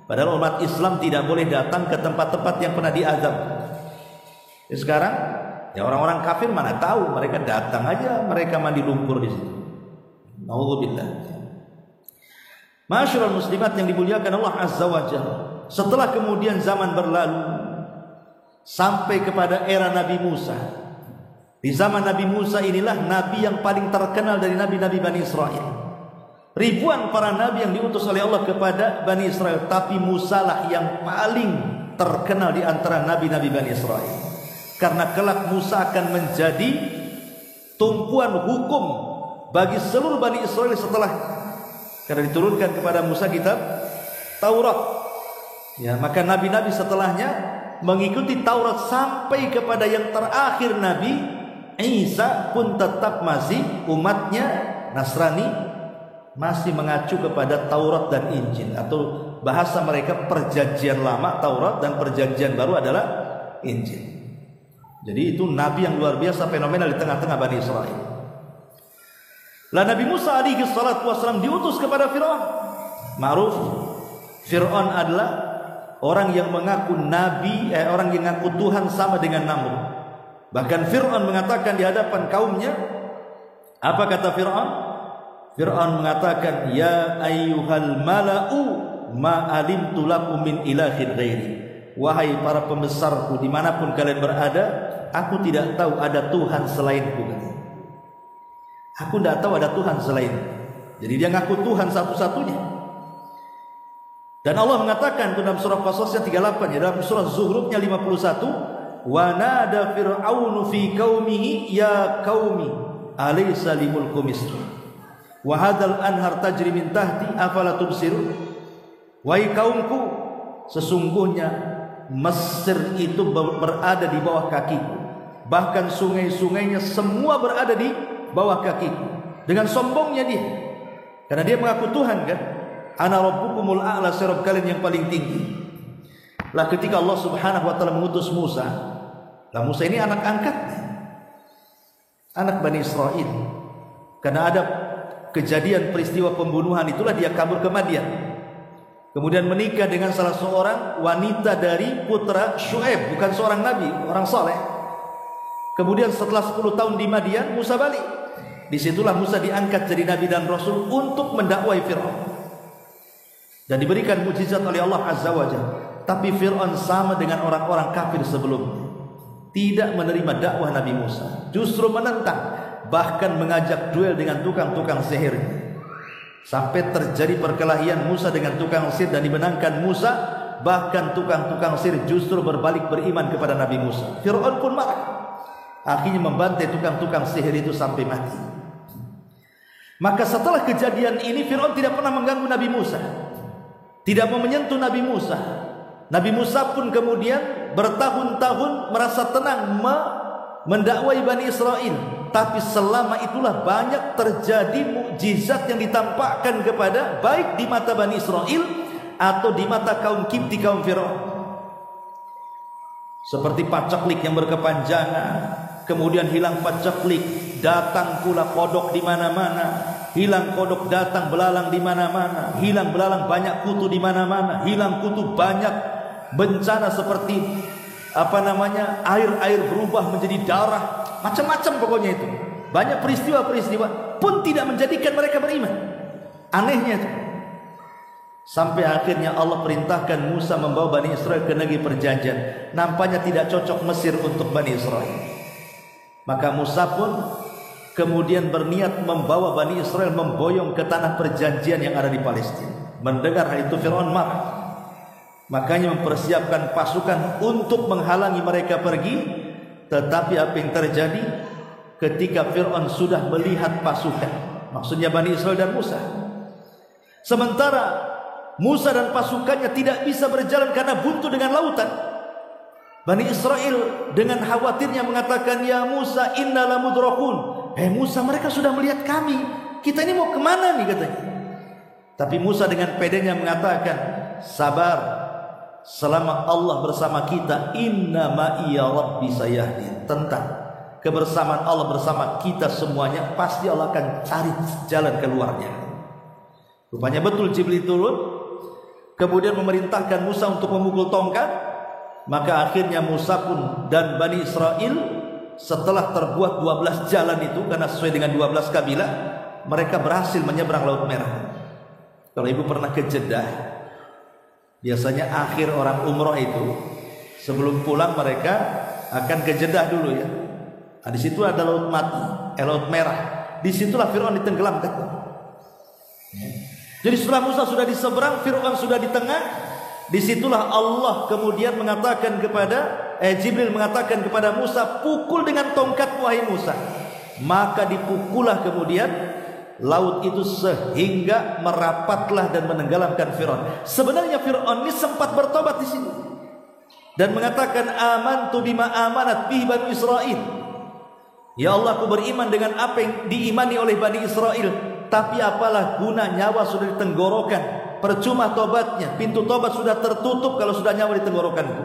Padahal umat Islam tidak boleh datang ke tempat-tempat yang pernah diazab. Sekarang ya orang-orang kafir mana tahu, mereka datang aja, mereka mandi lumpur di situ. Nauzubillah. Masyarul muslimat yang dimuliakan Allah Azza wa Jalla. Setelah kemudian zaman berlalu sampai kepada era Nabi Musa. Di zaman Nabi Musa inilah nabi yang paling terkenal dari nabi-nabi Bani Israel. Ribuan para nabi yang diutus oleh Allah kepada Bani Israel, tapi Musa lah yang paling terkenal di antara nabi-nabi Bani Israel. Karena kelak Musa akan menjadi tumpuan hukum bagi seluruh Bani Israel setelah, karena diturunkan kepada Musa kitab Taurat. Ya, maka nabi-nabi setelahnya mengikuti Taurat sampai kepada yang terakhir Nabi Isa pun tetap masih umatnya Nasrani, masih mengacu kepada Taurat dan Injil, atau bahasa mereka perjanjian lama Taurat dan perjanjian baru adalah Injil. Jadi itu nabi yang luar biasa, fenomenal di tengah-tengah Bani Israel. Lah Nabi Musa alaihi salatu wasallam diutus kepada Firaun. Ma'ruf, Fir'aun adalah orang yang mengaku nabi, orang yang mengaku Tuhan sama dengan Namrud. Bahkan Fir'aun mengatakan di hadapan kaumnya, apa kata Fir'aun? Fir'aun mengatakan, ya ayyuhal mala'u ma alimtu lakum min ilahin ghairi. Wahai para pembesarku, dimanapun kalian berada, aku tidak tahu ada Tuhan selainku. Aku tidak tahu ada Tuhan selain. Jadi dia ngaku Tuhan satu-satunya. Dan Allah mengatakan dalam surah Qasasnya 38, ya, dalam surah Zuhrufnya 51, wa nada fir'aunu fi qaumihi ya qaumi alaysa li mulku misr wa hadzal anhar tajri min tahti afala tubsirun. Wahai kaumku, sesungguhnya Mesir itu berada di bawah kakiku, bahkan sungai-sungainya semua berada di bawah kakiku. Dengan sombongnya dia, karena dia mengaku Tuhan kan, ana rabbukumul a'la, Rabb kalian yang paling tinggi. Lah ketika Allah Subhanahu wa taala mengutus Musa, lah Musa ini anak angkatnya, anak Bani Israel. Karena ada kejadian peristiwa pembunuhan, itulah dia kabur ke Madian, kemudian menikah dengan salah seorang wanita dari putra Syuaib, bukan seorang nabi, orang saleh. Kemudian setelah 10 tahun di Madian, Musa balik. Disitulah Musa diangkat jadi nabi dan rasul untuk mendakwai Fir'aun, dan diberikan mukjizat oleh Allah Azza wa Jalla. Tapi Fir'aun sama dengan orang-orang kafir sebelumnya, tidak menerima dakwah Nabi Musa, justru menentang, bahkan mengajak duel dengan tukang-tukang sihir. Sampai terjadi perkelahian Musa dengan tukang sihir dan dimenangkan Musa. Bahkan tukang-tukang sihir justru berbalik beriman kepada Nabi Musa. Fir'aun pun marah, akhirnya membantai tukang-tukang sihir itu sampai mati. Maka setelah kejadian ini, Fir'aun tidak pernah mengganggu Nabi Musa, tidak mau menyentuh Nabi Musa. Nabi Musa pun kemudian bertahun-tahun merasa tenang mendakwai Bani Israel. Tapi selama itulah banyak terjadi mukjizat yang ditampakkan kepada, baik di mata Bani Israel atau di mata kaum Kipti, kaum Fir'aun. Seperti pacaklik yang berkepanjangan, kemudian hilang pacaklik, datang pula kodok di mana-mana. Hilang kodok, datang belalang di mana-mana. Hilang belalang, banyak kutu di mana-mana. Hilang kutu, banyak bencana seperti air berubah menjadi darah, macam-macam pokoknya itu. Banyak peristiwa-peristiwa pun tidak menjadikan mereka beriman. Anehnya itu. Sampai akhirnya Allah perintahkan Musa membawa Bani Israel ke negeri perjanjian. Nampaknya tidak cocok Mesir untuk Bani Israel. Maka Musa pun kemudian berniat membawa Bani Israel memboyong ke tanah perjanjian yang ada di Palestina. Mendengar hal itu, Fir'aun marah. Makanya mempersiapkan pasukan untuk menghalangi mereka pergi. Tetapi apa yang terjadi ketika Fir'aun sudah melihat pasukan, maksudnya Bani Israel dan Musa, sementara Musa dan pasukannya tidak bisa berjalan karena buntu dengan lautan, Bani Israel dengan khawatirnya mengatakan, ya Musa inna lamudrakun. Musa, mereka sudah melihat kami, kita ini mau kemana nih katanya. Tapi Musa dengan pedenya mengatakan, sabar, selama Allah bersama kita, inna ma'iya rabbi sayahdin. Tentang kebersamaan Allah bersama kita semuanya, pasti Allah akan cari jalan keluarnya. Rupanya betul Jibril turun, kemudian memerintahkan Musa untuk memukul tongkat. Maka akhirnya Musa pun dan Bani Israel setelah terbuat 12 jalan itu, karena sesuai dengan 12 kabilah, mereka berhasil menyeberang Laut Merah. Kalau ibu pernah ke Jeddah, biasanya akhir orang umroh itu sebelum pulang mereka akan ke Jeddah dulu ya. Nah, di situ ada laut mati, Laut Merah. Disitulah Fir'aun ditenggelamkan. Jadi setelah Musa sudah di seberang, Fir'aun sudah di tengah. Disitulah Allah kemudian mengatakan kepada Jibril mengatakan kepada Musa, pukul dengan tongkat wahai Musa. Maka dipukullah kemudian laut itu sehingga merapatlah dan menenggelamkan Fir'aun. Sebenarnya Fir'aun ini sempat bertobat di sini dan mengatakan, amantu bima amanat bihi Bani Israel. Ya Allah, aku beriman dengan apa yang diimani oleh Bani Israel. Tapi apalah guna, nyawa sudah ditenggorokan. Percuma tobatnya, pintu tobat sudah tertutup kalau sudah nyawa di tenggorokanku.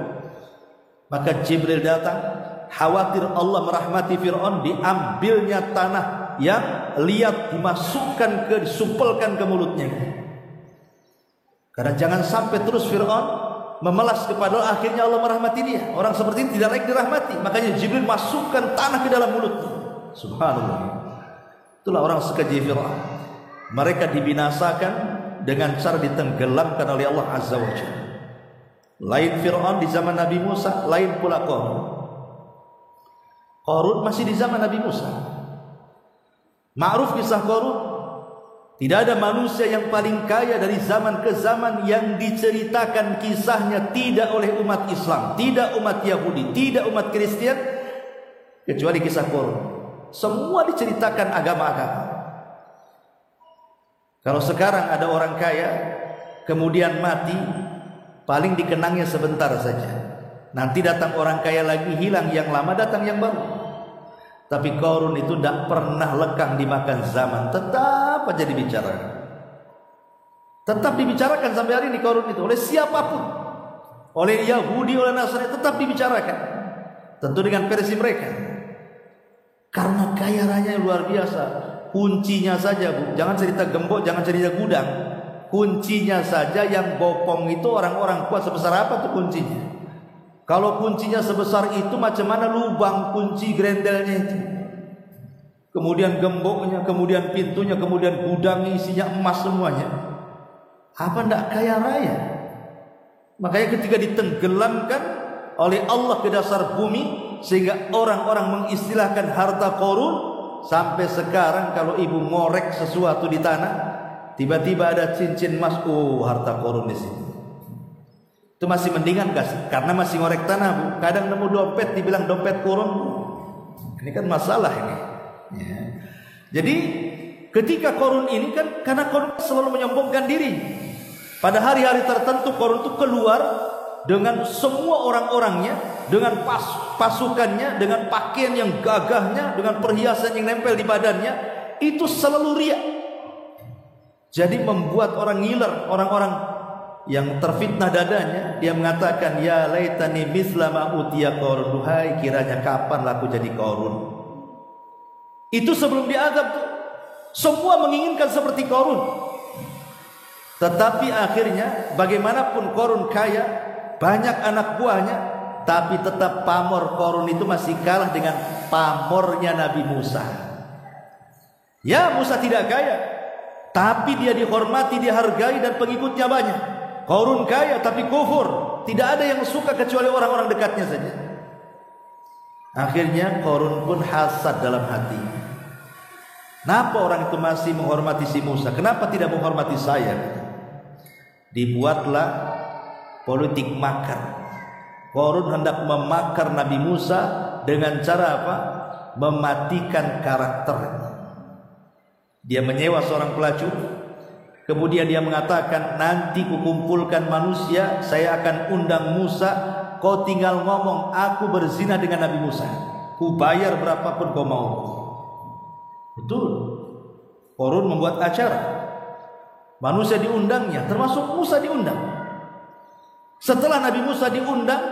Maka Jibril datang, khawatir Allah merahmati Fir'aun, diambilnya tanah yang liat, dimasukkan disupelkan ke mulutnya. Karena jangan sampai terus Fir'aun memelas kepada Allah, akhirnya Allah merahmati dia. Orang seperti ini tidak layak dirahmati. Makanya Jibril masukkan tanah ke dalam mulutnya. Subhanallah. Itulah orang sekeji Fir'aun. Mereka dibinasakan dengan cara ditenggelamkan oleh Allah Azza wa Jalla. Lain Fir'aun di zaman Nabi Musa, lain pula Qarun. Qarun masih di zaman Nabi Musa. Ma'ruf kisah Qarun. Tidak ada manusia yang paling kaya dari zaman ke zaman yang diceritakan kisahnya tidak oleh umat Islam, tidak umat Yahudi, tidak umat Kristen, kecuali kisah Qarun. Semua diceritakan agama-agama. Kalau sekarang ada orang kaya kemudian mati, paling dikenangnya sebentar saja. Nanti datang orang kaya lagi, hilang yang lama, datang yang baru. Tapi Qarun itu tidak pernah lekang dimakan zaman, tetap aja dibicarakan. Tetap dibicarakan sampai hari ini Qarun itu oleh siapapun, oleh Yahudi, oleh Nasrani, tetap dibicarakan. Tentu dengan versi mereka. Karena kaya raya luar biasa. Kuncinya saja, Bu, jangan cerita gembok, jangan cerita gudang. Kuncinya saja yang bopong itu orang-orang kuat. Sebesar apa tuh kuncinya? Kalau kuncinya sebesar itu, macam mana lubang kunci grendelnya itu? Kemudian gemboknya, kemudian pintunya, kemudian gudangnya isinya emas semuanya. Apa ndak kaya raya? Makanya ketika ditenggelamkan oleh Allah ke dasar bumi, sehingga orang-orang mengistilahkan harta Qarun, sampai sekarang kalau ibu ngorek sesuatu di tanah, tiba-tiba ada cincin emas, oh harta Qarun di sini. Itu masih mendingan gak? Karena masih ngorek tanah, Bu. Kadang nemu dompet dibilang dompet Qarun. Ini kan masalah ini. Ya. Jadi ketika Qarun ini kan, karena Qarun selalu menyombongkan diri. Pada hari-hari tertentu Qarun itu keluar dengan semua orang-orangnya, dengan pasukannya, dengan pakaian yang gagahnya, dengan perhiasan yang nempel di badannya, itu selalu riak. Jadi membuat orang ngiler, orang-orang yang terfitnah dadanya, dia mengatakan, ya laitani misla ma utiya Qarun, duhai kiranya kapan aku jadi Qarun. Itu sebelum diazab tuh, semua menginginkan seperti Qarun. Tetapi akhirnya bagaimanapun Qarun kaya, banyak anak buahnya, tapi tetap pamor Qarun itu masih kalah dengan pamornya Nabi Musa. Ya, Musa tidak kaya, tapi dia dihormati, dihargai, dan pengikutnya banyak. Qarun kaya tapi kufur, tidak ada yang suka kecuali orang-orang dekatnya saja. Akhirnya Qarun pun hasad dalam hati. Kenapa orang itu masih menghormati si Musa? Kenapa tidak menghormati saya? Dibuatlah politik makar. Qarun hendak memakar Nabi Musa dengan cara apa? Mematikan karakternya. Dia menyewa seorang pelacur. Kemudian dia mengatakan, nanti kukumpulkan manusia, saya akan undang Musa, kau tinggal ngomong aku berzina dengan Nabi Musa, ku bayar berapapun kau mau. Betul. Qarun membuat acara, manusia diundangnya, termasuk Musa diundang. Setelah Nabi Musa diundang,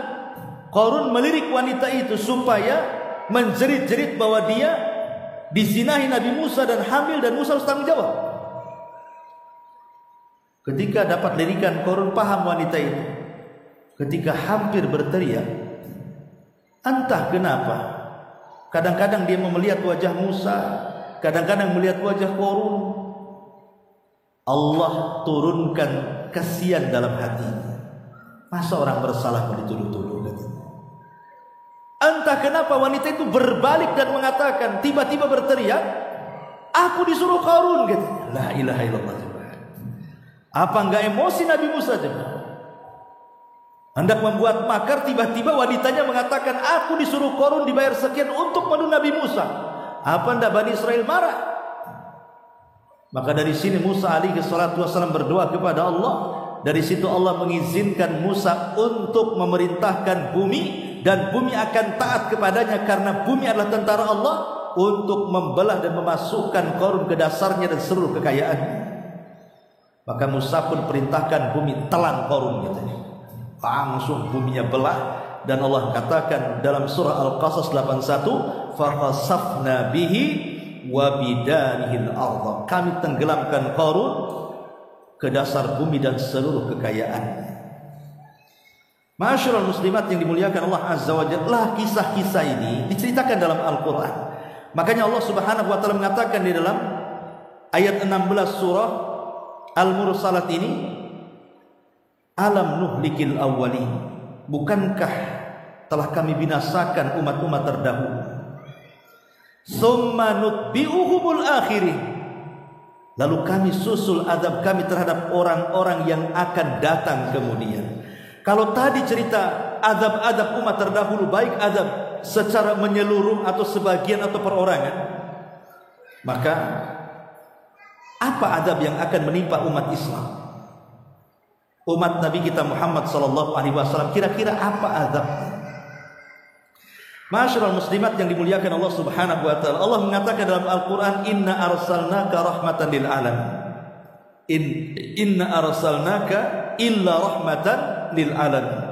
Qarun melirik wanita itu supaya menjerit-jerit bahwa dia dizinahi Nabi Musa dan hamil, dan Musa harus tanggung jawab. Ketika dapat lirikan, Qarun paham wanita itu. Ketika hampir berteriak, entah kenapa, kadang-kadang dia melihat wajah Musa, kadang-kadang melihat wajah Qarun. Allah turunkan kasihan dalam hatinya. Masa orang bersalah mau dituduh-tuduh? Entah kenapa wanita itu berbalik dan mengatakan, tiba-tiba berteriak, aku disuruh Qarun, katanya. La ilaha illallah. Apa enggak emosi Nabi Musa coba? Hendak membuat makar, tiba-tiba wanitanya mengatakan, aku disuruh Qarun dibayar sekian untuk membunuh Nabi Musa. Apa enggak Bani Israel marah? Maka dari sini Musa alaihi salatu wasallam berdoa kepada Allah. Dari situ Allah mengizinkan Musa untuk memerintahkan bumi, dan bumi akan taat kepadanya karena bumi adalah tentara Allah, untuk membelah dan memasukkan Qarun ke dasarnya dan seluruh kekayaannya. Maka Musa pun perintahkan bumi telan Qarun, katanya. Langsung buminya belah, dan Allah katakan dalam surah Al-Qasas 81, fakhasafna bihi wa bidanihil ardh. Kami tenggelamkan Qarun, ke dasar bumi dan seluruh kekayaannya. Ma'asyiral muslimat yang dimuliakan Allah Azza wa Jalla, kisah-kisah ini diceritakan dalam Al-Quran. Makanya Allah Subhanahu wa Ta'ala mengatakan di dalam ayat 16 surah Al-Mursalat ini, alam nuhlikil awwalin, bukankah telah kami binasakan umat-umat terdahulu, summa nutbi'uhumul akhirin, lalu kami susul azab kami terhadap orang-orang yang akan datang kemudian. Kalau tadi cerita azab-azab umat terdahulu, baik azab secara menyeluruh atau sebagian atau perorangan, maka apa azab yang akan menimpa umat Islam, umat Nabi kita Muhammad sallallahu alaihi wasallam? Kira-kira apa azabnya? Ma'asyiral muslimat yang dimuliakan Allah Subhanahu wa Ta'ala, Allah mengatakan dalam Al-Quran, inna arsalnaka rahmatan lil alamin, inna arsalnaka illa rahmatan lil alamin,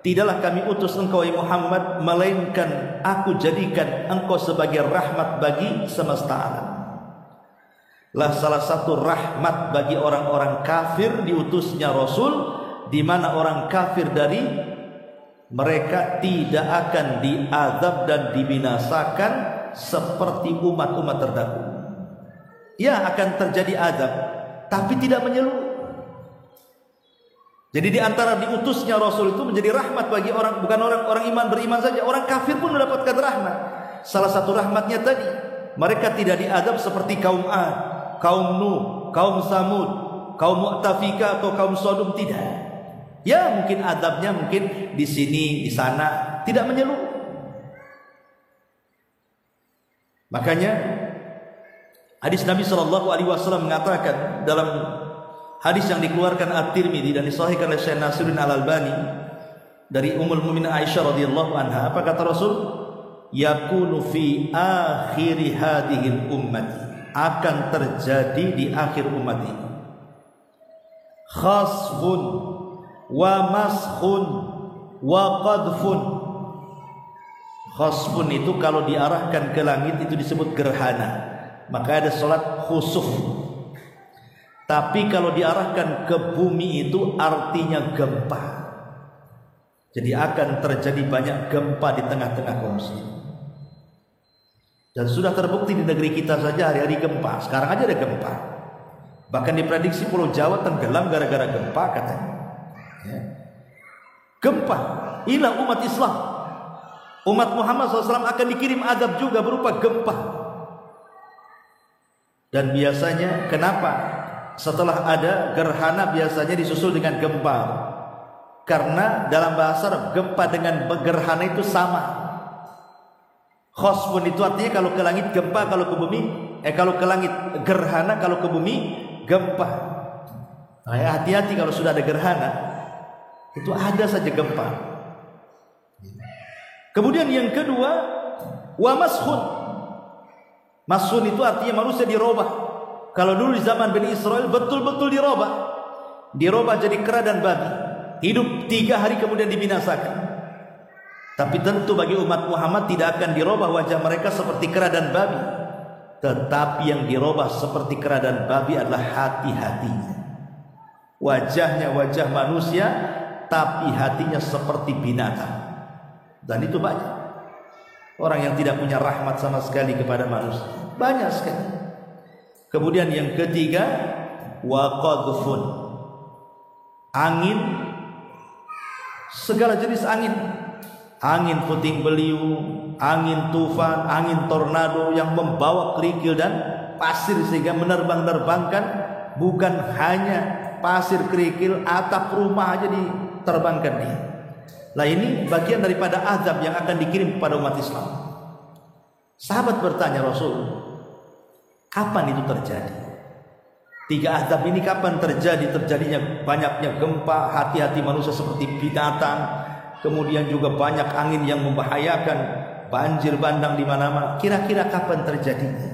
tidaklah kami utus engkau ya Muhammad melainkan aku jadikan engkau sebagai rahmat bagi semesta alam. Lah salah satu rahmat bagi orang-orang kafir diutusnya Rasul, di mana orang kafir dari mereka tidak akan diazab dan dibinasakan seperti umat-umat terdahulu. Ya, akan terjadi azab, tapi tidak menyeluruh. Jadi di antara diutusnya Rasul itu menjadi rahmat bagi orang, bukan orang iman beriman saja, orang kafir pun mendapatkan rahmat. Salah satu rahmatnya tadi, mereka tidak diazab seperti kaum Ad, kaum Nuh, kaum Samud, kaum Mu'tafikah atau kaum Sodom, tidak. Ya, mungkin azabnya mungkin di sini, di sana, tidak menyeluruh. Makanya hadis Nabi Shallallahu Alaihi Wasallam mengatakan dalam hadis yang dikeluarkan At-Tirmidzi dan disahihkan oleh Syekh Nasiruddin Al-Albani dari Ummul Mukminin Aisyah radhiyallahu anha, apa kata Rasul? Yakunu fi akhir hadhil ummati, akan terjadi di akhir umat ini, khasfun wa maskhun wa qadfun. Khasfun itu kalau diarahkan ke langit itu disebut gerhana, maka ada salat khusuf. Tapi kalau diarahkan ke bumi itu artinya gempa. Jadi akan terjadi banyak gempa di tengah-tengah kaum muslimin. Dan sudah terbukti di negeri kita saja hari-hari gempa. Sekarang aja ada gempa. Bahkan diprediksi Pulau Jawa tenggelam gara-gara gempa katanya. Ya. Gempa, inilah umat Islam. Umat Muhammad SAW akan dikirim azab juga berupa gempa. Dan biasanya kenapa setelah ada gerhana biasanya disusul dengan gempa? Karena dalam bahasa Arab gempa dengan gerhana itu sama. Khosfun itu artinya kalau ke langit gempa, kalau ke bumi kalau ke langit gerhana, kalau ke bumi gempa. Nah, ya, hati-hati kalau sudah ada gerhana, itu ada saja gempa. Kemudian yang kedua, wa mashun. Mashun itu artinya manusia dirubah. Kalau dulu di zaman Bani Israel betul-betul dirubah jadi kera dan babi, hidup 3 hari kemudian dibinasakan. Tapi tentu bagi umat Muhammad tidak akan dirubah wajah mereka seperti kera dan babi, tetapi yang dirubah seperti kera dan babi adalah hati-hatinya. Wajahnya wajah manusia, tapi hatinya seperti binatang. Dan itu banyak orang yang tidak punya rahmat sama sekali kepada manusia, banyak sekali. Kemudian yang ketiga, wa qadfun, angin, segala jenis angin, angin puting beliung, angin tufan, angin tornado yang membawa kerikil dan pasir sehingga menerbang-nerbangkan, bukan hanya pasir, kerikil, atap rumah aja diterbangkan dia. Lah ini bagian daripada azab yang akan dikirim kepada umat Islam. Sahabat bertanya Rasul, kapan itu terjadi? 3 azab ini kapan terjadi? Terjadinya banyaknya gempa, hati-hati manusia seperti binatang, kemudian juga banyak angin yang membahayakan, banjir bandang di mana-mana. Kira-kira kapan terjadinya?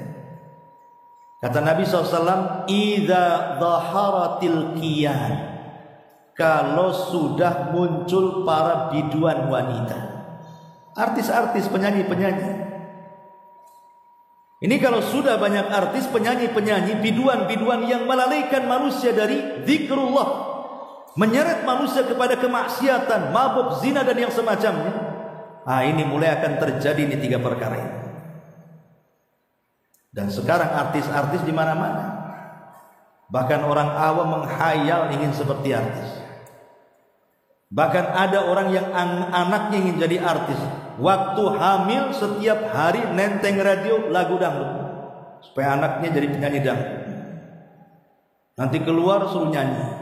Kata Nabi SAW, idza dhaharatil qiyan, kalau sudah muncul para biduan wanita, artis-artis, penyanyi-penyanyi. Ini kalau sudah banyak artis, penyanyi-penyanyi, biduan-biduan yang melalaikan manusia dari zikrullah, menyeret manusia kepada kemaksiatan, mabuk, zina dan yang semacamnya. Ini mulai akan terjadi ini 3 perkara ini. Dan sekarang artis-artis di mana-mana. Bahkan orang awam menghayal ingin seperti artis. Bahkan ada orang yang anaknya ingin jadi artis. Waktu hamil setiap hari nenteng radio lagu dangdut supaya anaknya jadi penyanyi dangdut. Nanti keluar suruh nyanyi,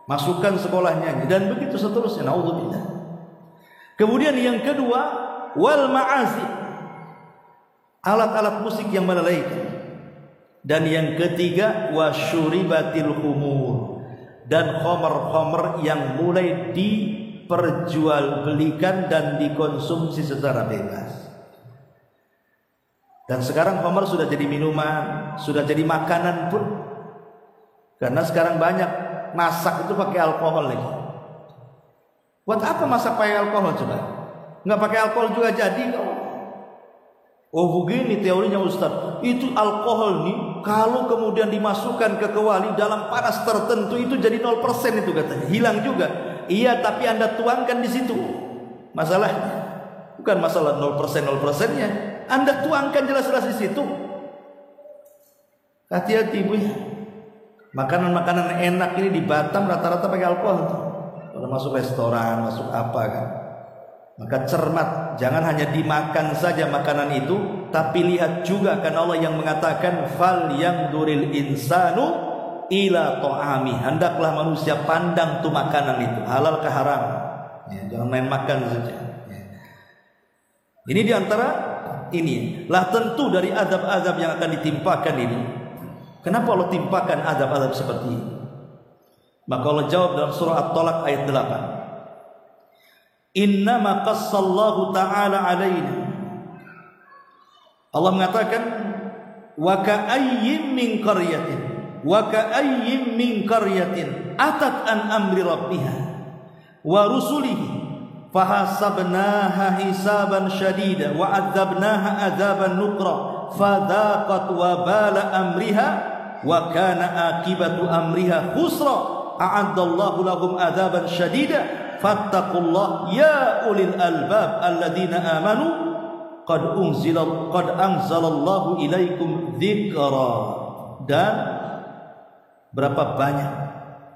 masukkan sekolah nyanyi, dan begitu seterusnya. Naudzubillah. Kemudian yang kedua, wal ma'azif, alat-alat musik yang melalaikan. Dan yang ketiga, wasyuribatil khumur, dan khamar-khamar yang mulai diperjualbelikan dan dikonsumsi secara bebas. Dan sekarang khamar sudah jadi minuman, sudah jadi makanan pun. Karena sekarang banyak masak itu pakai alkohol lagi. Buat apa masak pakai alkohol coba? Nggak pakai alkohol juga jadi kok. Oh begini teorinya Ustaz, itu alkohol nih kalau kemudian dimasukkan ke kewali dalam panas tertentu itu jadi 0% itu katanya, hilang juga. Iya, tapi Anda tuangkan di situ. Masalahnya bukan masalah 0%-nya. Anda tuangkan jelas-jelas di situ. Hati-hati Bu ya. Makanan-makanan enak ini di Batam rata-rata pakai alkohol. Kalau masuk restoran, masuk apa kan. Maka cermat, jangan hanya dimakan saja makanan itu, tapi lihat juga, kan Allah yang mengatakan fal yang duril insanu ila ta'ami. Hendaklah manusia pandang tuh makanan itu halal ke haram. Ya, jangan main makan saja. Ya. Ini diantara ini lah tentu dari azab-azab yang akan ditimpakan ini. Kenapa Allah timpakan azab-azab seperti ini? Maka Allah jawab dalam surah At-Talaq ayat 8. Innama qassallahu ta'ala alaina. Allah mengatakan wa ka'ayyin min qaryatin atat an amri rabbiha wa rusulihi fahasabnaha hisaban syadida wa adzabnaha adzaban nukra fadhaqat wabala amriha wa kana akibatu amriha khusra a'addallahu lahum adzaban syadida fattaqullah ya ulil albab alladzina amanu qad anzalallahu ilaikum dzikra. Dan berapa banyak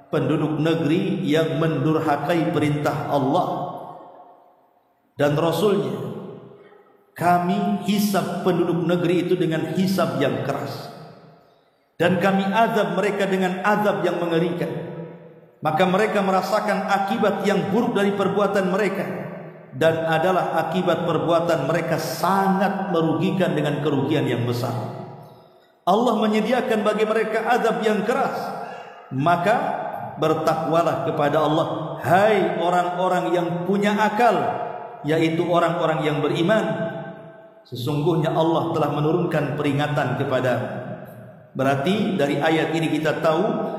penduduk negeri yang mendurhakai perintah Allah dan Rasulnya. Kami hisab penduduk negeri itu dengan hisab yang keras, dan kami azab mereka dengan azab yang mengerikan. Maka mereka merasakan akibat yang buruk dari perbuatan mereka, dan adalah akibat perbuatan mereka sangat merugikan dengan kerugian yang besar. Allah menyediakan bagi mereka azab yang keras. Maka bertakwalah kepada Allah, hai orang-orang yang punya akal, yaitu orang-orang yang beriman. Sesungguhnya Allah telah menurunkan peringatan kepadamu. Berarti dari ayat ini kita tahu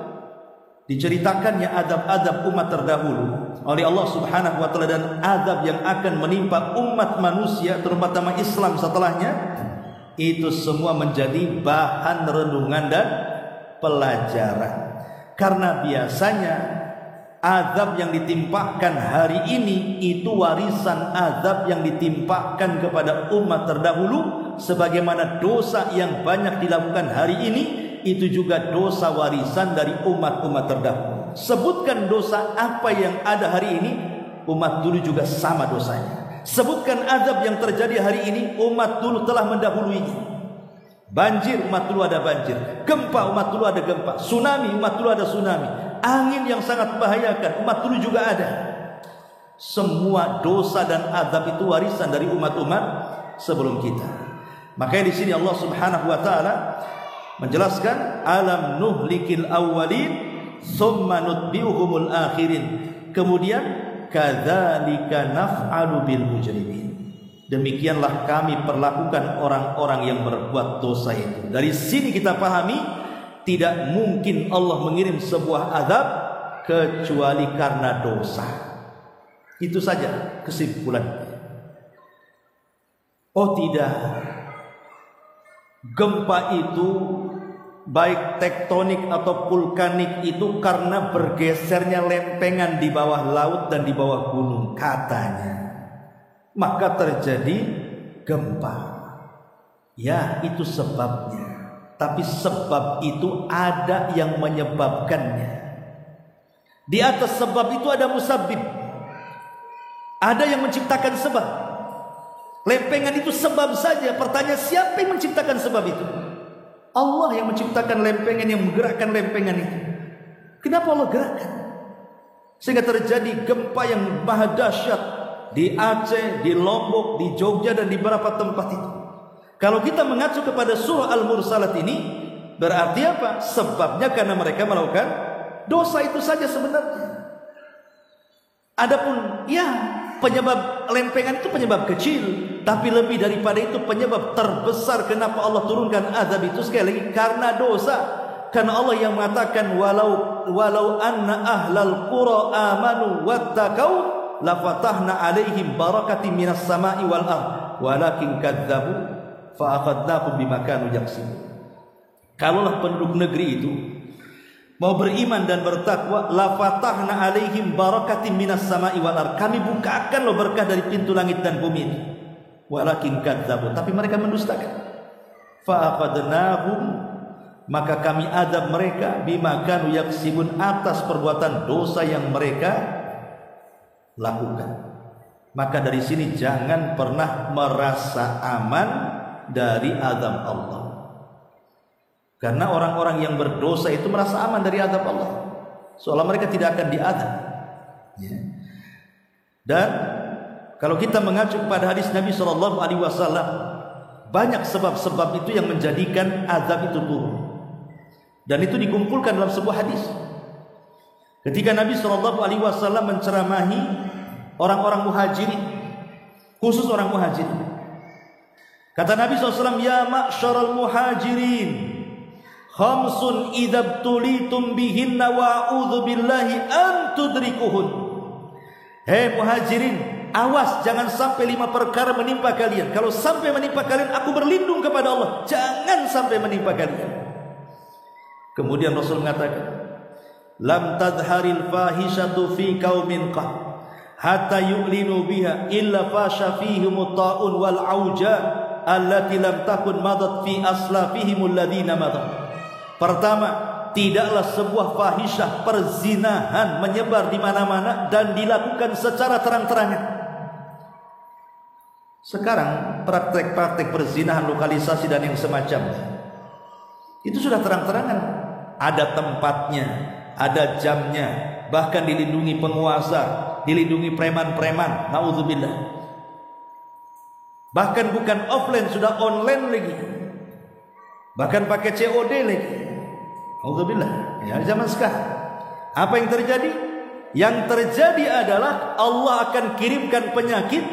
diceritakannya adab-adab umat terdahulu oleh Allah Subhanahu wa taala, dan adab yang akan menimpa umat manusia terutama Islam setelahnya, itu semua menjadi bahan renungan dan pelajaran. Karena biasanya azab yang ditimpakan hari ini itu warisan azab yang ditimpakan kepada umat terdahulu, sebagaimana dosa yang banyak dilakukan hari ini itu juga dosa warisan dari umat-umat terdahulu. Sebutkan dosa apa yang ada hari ini, umat dulu juga sama dosanya. Sebutkan azab yang terjadi hari ini, umat dulu telah mendahuluinya. Banjir, umat dulu ada banjir. Gempa, umat dulu ada gempa. Tsunami, umat dulu ada tsunami. Angin yang sangat membahayakan, umat dulu juga ada. Semua dosa dan azab itu warisan dari umat-umat sebelum kita. Makanya di sini Allah Subhanahu wa taala menjelaskan alam nuhlikil awwalin summa nutbi'uhumul akhirin. Kemudian kadzalika naf'alu bil mujrimin. Demikianlah kami perlakukan orang-orang yang berbuat dosa itu. Dari sini kita pahami tidak mungkin Allah mengirim sebuah azab kecuali karena dosa. Itu saja kesimpulan. Oh tidak. Gempa itu baik tektonik atau vulkanik itu karena bergesernya lempengan di bawah laut dan di bawah gunung katanya. Maka terjadi gempa. Ya, itu sebabnya. Tapi sebab itu ada yang menyebabkannya. Di atas sebab itu ada musabbib. Ada yang menciptakan sebab. Lempengan itu sebab saja. Pertanyaan, siapa yang menciptakan sebab itu? Allah yang menciptakan lempengan, yang menggerakkan lempengan itu. Kenapa Allah gerakkan? Sehingga terjadi gempa yang maha dahsyat di Aceh, di Lombok, di Jogja, dan di beberapa tempat itu. Kalau kita mengacu kepada surah Al-Mursalat ini, berarti apa? Sebabnya karena mereka melakukan dosa itu saja sebenarnya. Adapun ya, penyebab lempengan itu penyebab kecil, tapi lebih daripada itu penyebab terbesar kenapa Allah turunkan azab itu sekali lagi karena dosa. Karena Allah yang mengatakan walau anna ahlal qura amanu wattaqau lafatahna alaihim barakatin minas sama'i wal ard walakin kadzabu fa akhadnahum bima kanu yaksibun. Kalaulah penduduk negeri itu mau beriman dan bertakwa, la fatahna alaihim barakatin minas sama'i wal ard, kami bukakan loh berkah dari pintu langit dan bumi itu. Walakin kadzabu, tapi mereka mendustakan. Fa aqadnahum, maka kami azab mereka bima kanu yaksibun, atas perbuatan dosa yang mereka lakukan. Maka dari sini jangan pernah merasa aman dari azab Allah. Karena orang-orang yang berdosa itu merasa aman dari azab Allah, seolah mereka tidak akan diazab. Ya. Dan kalau kita mengacu pada hadis Nabi SAW, banyak sebab-sebab itu yang menjadikan azab itu turun. Dan itu dikumpulkan dalam sebuah hadis. Ketika Nabi SAW menceramahi orang-orang muhajirin, khusus orang muhajirin, kata Nabi SAW, ya ma'syaral muhajirin, khamsun idza tulitum bihinna wa a'udzu billahi an tudrikuhun. Hei muhajirin, awas jangan sampai 5 perkara menimpa kalian. Kalau sampai menimpa kalian, aku berlindung kepada Allah, jangan sampai menimpa kalian. Kemudian Rasul mengatakan, lam tadharil fahishatu fi qaumin qad hatta yu'linu biha illa fasha fihim ta'un wal auja allati lam takun madat fi aslafihim alladhina madat. Pertama, tidaklah sebuah fahisyah perzinahan menyebar di mana-mana dan dilakukan secara terang-terangan. Sekarang praktek-praktek perzinahan, lokalisasi dan yang semacamnya itu sudah terang-terangan, ada tempatnya, ada jamnya, bahkan dilindungi penguasa, dilindungi preman-preman. Nauzubillah. Bahkan bukan offline, sudah online lagi. Bahkan pakai COD lagi. Alhamdulillah. Ya, zaman sekarang. Apa yang terjadi? Yang terjadi adalah Allah akan kirimkan penyakit.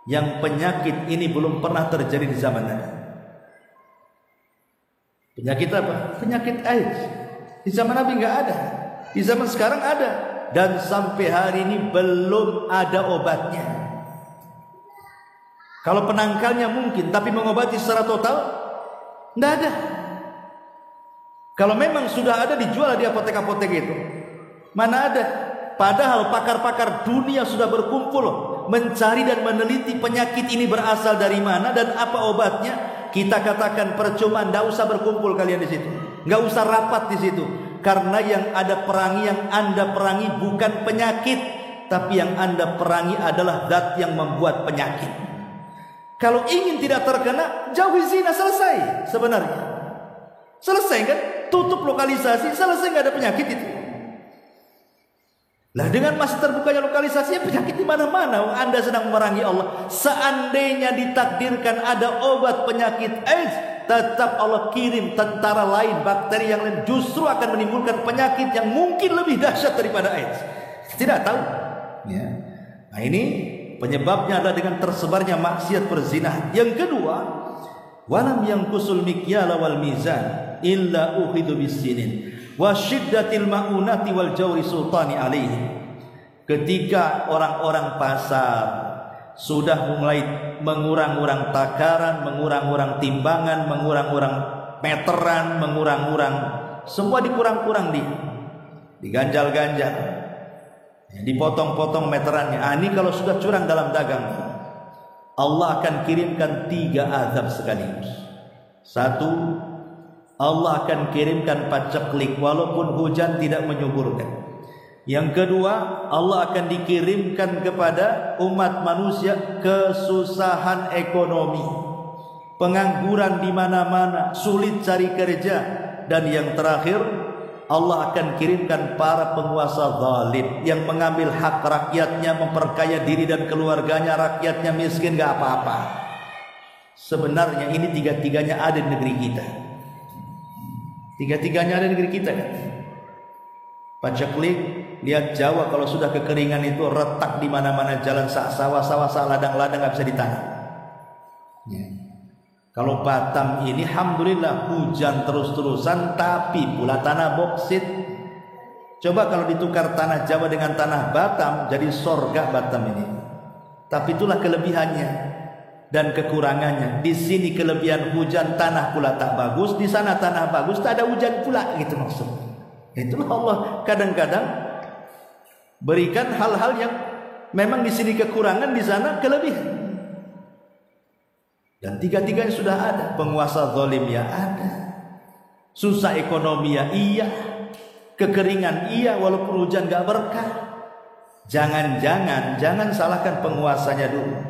Yang penyakit ini belum pernah terjadi di zaman Nabi. Penyakit apa? Penyakit AIDS. Di zaman Nabi enggak ada. Di zaman sekarang ada. Dan sampai hari ini belum ada obatnya. Kalau penangkalnya mungkin, tapi mengobati secara total enggak ada. Kalau memang sudah ada, dijual di apotek-apotek itu. Mana ada? Padahal pakar-pakar dunia sudah berkumpul mencari dan meneliti penyakit ini berasal dari mana dan apa obatnya. Kita katakan percuma, enggak usah berkumpul kalian di situ. Enggak usah rapat di situ. Karena yang ada perangi, yang Anda perangi bukan penyakit, tapi yang Anda perangi adalah zat yang membuat penyakit. Kalau ingin tidak terkena, jauhi zina, selesai sebenarnya. Selesai kan? Tutup lokalisasi, selesai, nggak ada penyakit itu. Lah dengan masih terbukanya lokalisasi, penyakit di mana-mana. Anda sedang memerangi Allah. Seandainya ditakdirkan ada obat penyakit AIDS, tetap Allah kirim tentara lain, bakteri yang lain, justru akan menimbulkan penyakit yang mungkin lebih dahsyat daripada AIDS. Tidak tahu. Ya. Nah ini penyebabnya adalah dengan tersebarnya maksiat perzinahan. Yang kedua, walam yang kusul mikyala wal mizan illa ukhidu bisinin wa syiddatil ma'unati wal jawri sultani alaihi. Ketika orang-orang pasar sudah mulai mengurang-urang takaran, mengurang-urang timbangan, mengurang-urang meteran, mengurang-urang, semua dikurang-kurang, diganjal-ganjal, dipotong-potong meterannya. Ini kalau sudah curang dalam dagang, Allah akan kirimkan 3 azab sekaligus. 1, Allah akan kirimkan paceklik walaupun hujan tidak menyuburkan. Yang kedua, Allah akan dikirimkan kepada umat manusia kesusahan ekonomi, pengangguran di mana-mana, sulit cari kerja. Dan yang terakhir, Allah akan kirimkan para penguasa zalim yang mengambil hak rakyatnya, memperkaya diri dan keluarganya, rakyatnya miskin gak apa-apa. Sebenarnya ini tiga-tiganya ada di negeri kita. Tiga-tiganya ada di negeri kita kan. Paceklik, lihat Jawa kalau sudah kekeringan itu retak di mana-mana jalan, sawah-sawah, ladang-ladang nggak bisa ditanam. Ya. Kalau Batam ini, alhamdulillah hujan terus-terusan, tapi pula tanah boksit. Coba kalau ditukar tanah Jawa dengan tanah Batam, jadi sorga Batam ini. Tapi itulah kelebihannya dan kekurangannya. Di sini kelebihan hujan, tanah pula tak bagus. Di sana tanah bagus, tak ada hujan pula, gitu maksudnya. Itulah Allah kadang-kadang berikan hal-hal yang memang di sini kekurangan, di sana kelebihan. Dan tiga-tiganya sudah ada. Penguasa zalim ya ada, susah ekonomi ya iya, kekeringan iya, walaupun hujan gak berkah. Jangan salahkan penguasanya dulu,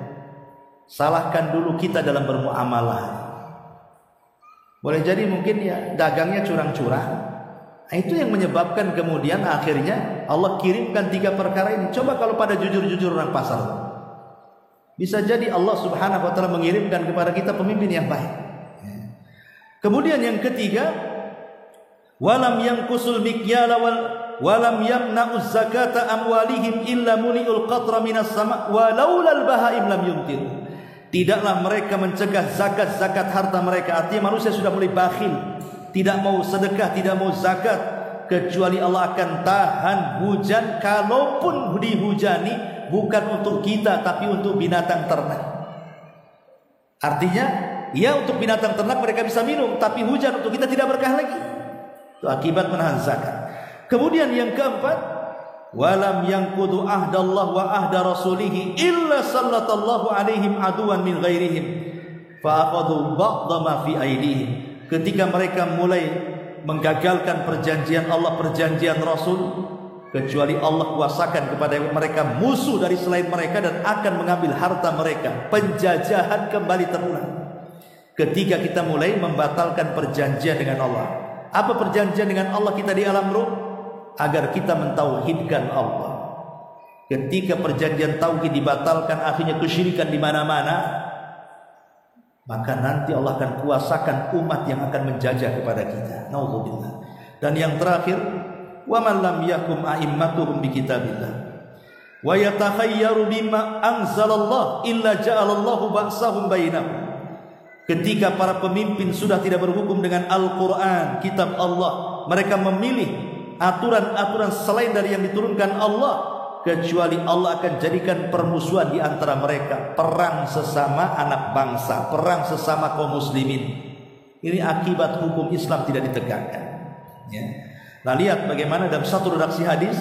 salahkan dulu kita dalam bermuamalah. Boleh jadi mungkin ya dagangnya curang-curang. Itu yang menyebabkan kemudian akhirnya Allah kirimkan 3 perkara ini. Coba kalau pada jujur-jujur orang pasar, bisa jadi Allah subhanahu wa ta'ala mengirimkan kepada kita pemimpin yang baik. Kemudian yang ketiga, walam yanqusul mikyala walam yamna'uz zakata amwalihim illa muni'ul qatra minas sama' walaulal bahaim lam yumtir. Tidaklah mereka mencegah zakat harta mereka. Artinya manusia sudah mulai bakhil, tidak mau sedekah, tidak mau zakat, kecuali Allah akan tahan hujan. Kalaupun dihujani bukan untuk kita, tapi untuk binatang ternak. Artinya ya untuk binatang ternak mereka bisa minum, tapi hujan untuk kita tidak berkah lagi. Itu akibat menahan zakat. Kemudian yang keempat, walam yanqudu ahdallah wa ahda rasulihi illa sallatallahu alaihim aduwan min ghairihim fa'aqadu ba'dha ma fi aydihim. Ketika mereka mulai menggagalkan perjanjian Allah, perjanjian Rasul, kecuali Allah kuasakan kepada mereka musuh dari selain mereka dan akan mengambil harta mereka. Penjajahan kembali terulang ketika kita mulai membatalkan perjanjian dengan Allah. Apa perjanjian dengan Allah kita di alam ruh? Agar kita mentauhidkan Allah. Ketika perjanjian tauhid dibatalkan, akhirnya kesyirikan di mana-mana, maka nanti Allah akan kuasakan umat yang akan menjajah kepada kita. Naudzubillah. Dan yang terakhir, wa man lam yakum a'immatuhum bi kitabillah wa yatakhayyaru bima anzalallah illa ja'alallahu ba'sahum bainahum. Ketika para pemimpin sudah tidak berhukum dengan Al-Qur'an, kitab Allah, mereka memilih aturan-aturan selain dari yang diturunkan Allah, kecuali Allah akan jadikan permusuhan di antara mereka, perang sesama anak bangsa, perang sesama kaum muslimin. Ini akibat hukum Islam tidak ditegakkan. Ya. Nah, lihat bagaimana dalam satu redaksi hadis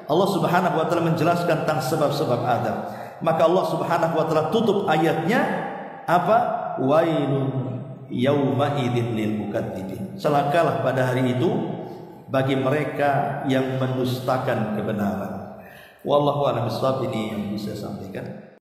Allah Subhanahu wa taala menjelaskan tentang sebab-sebab azab. Maka Allah Subhanahu wa taala tutup ayatnya apa? Wailun yauma idzin lil mukadzibin. Celakalah pada hari itu bagi mereka yang mendustakan kebenaran. Wallahu a'lam bishawab. Ini yang bisa sampaikan.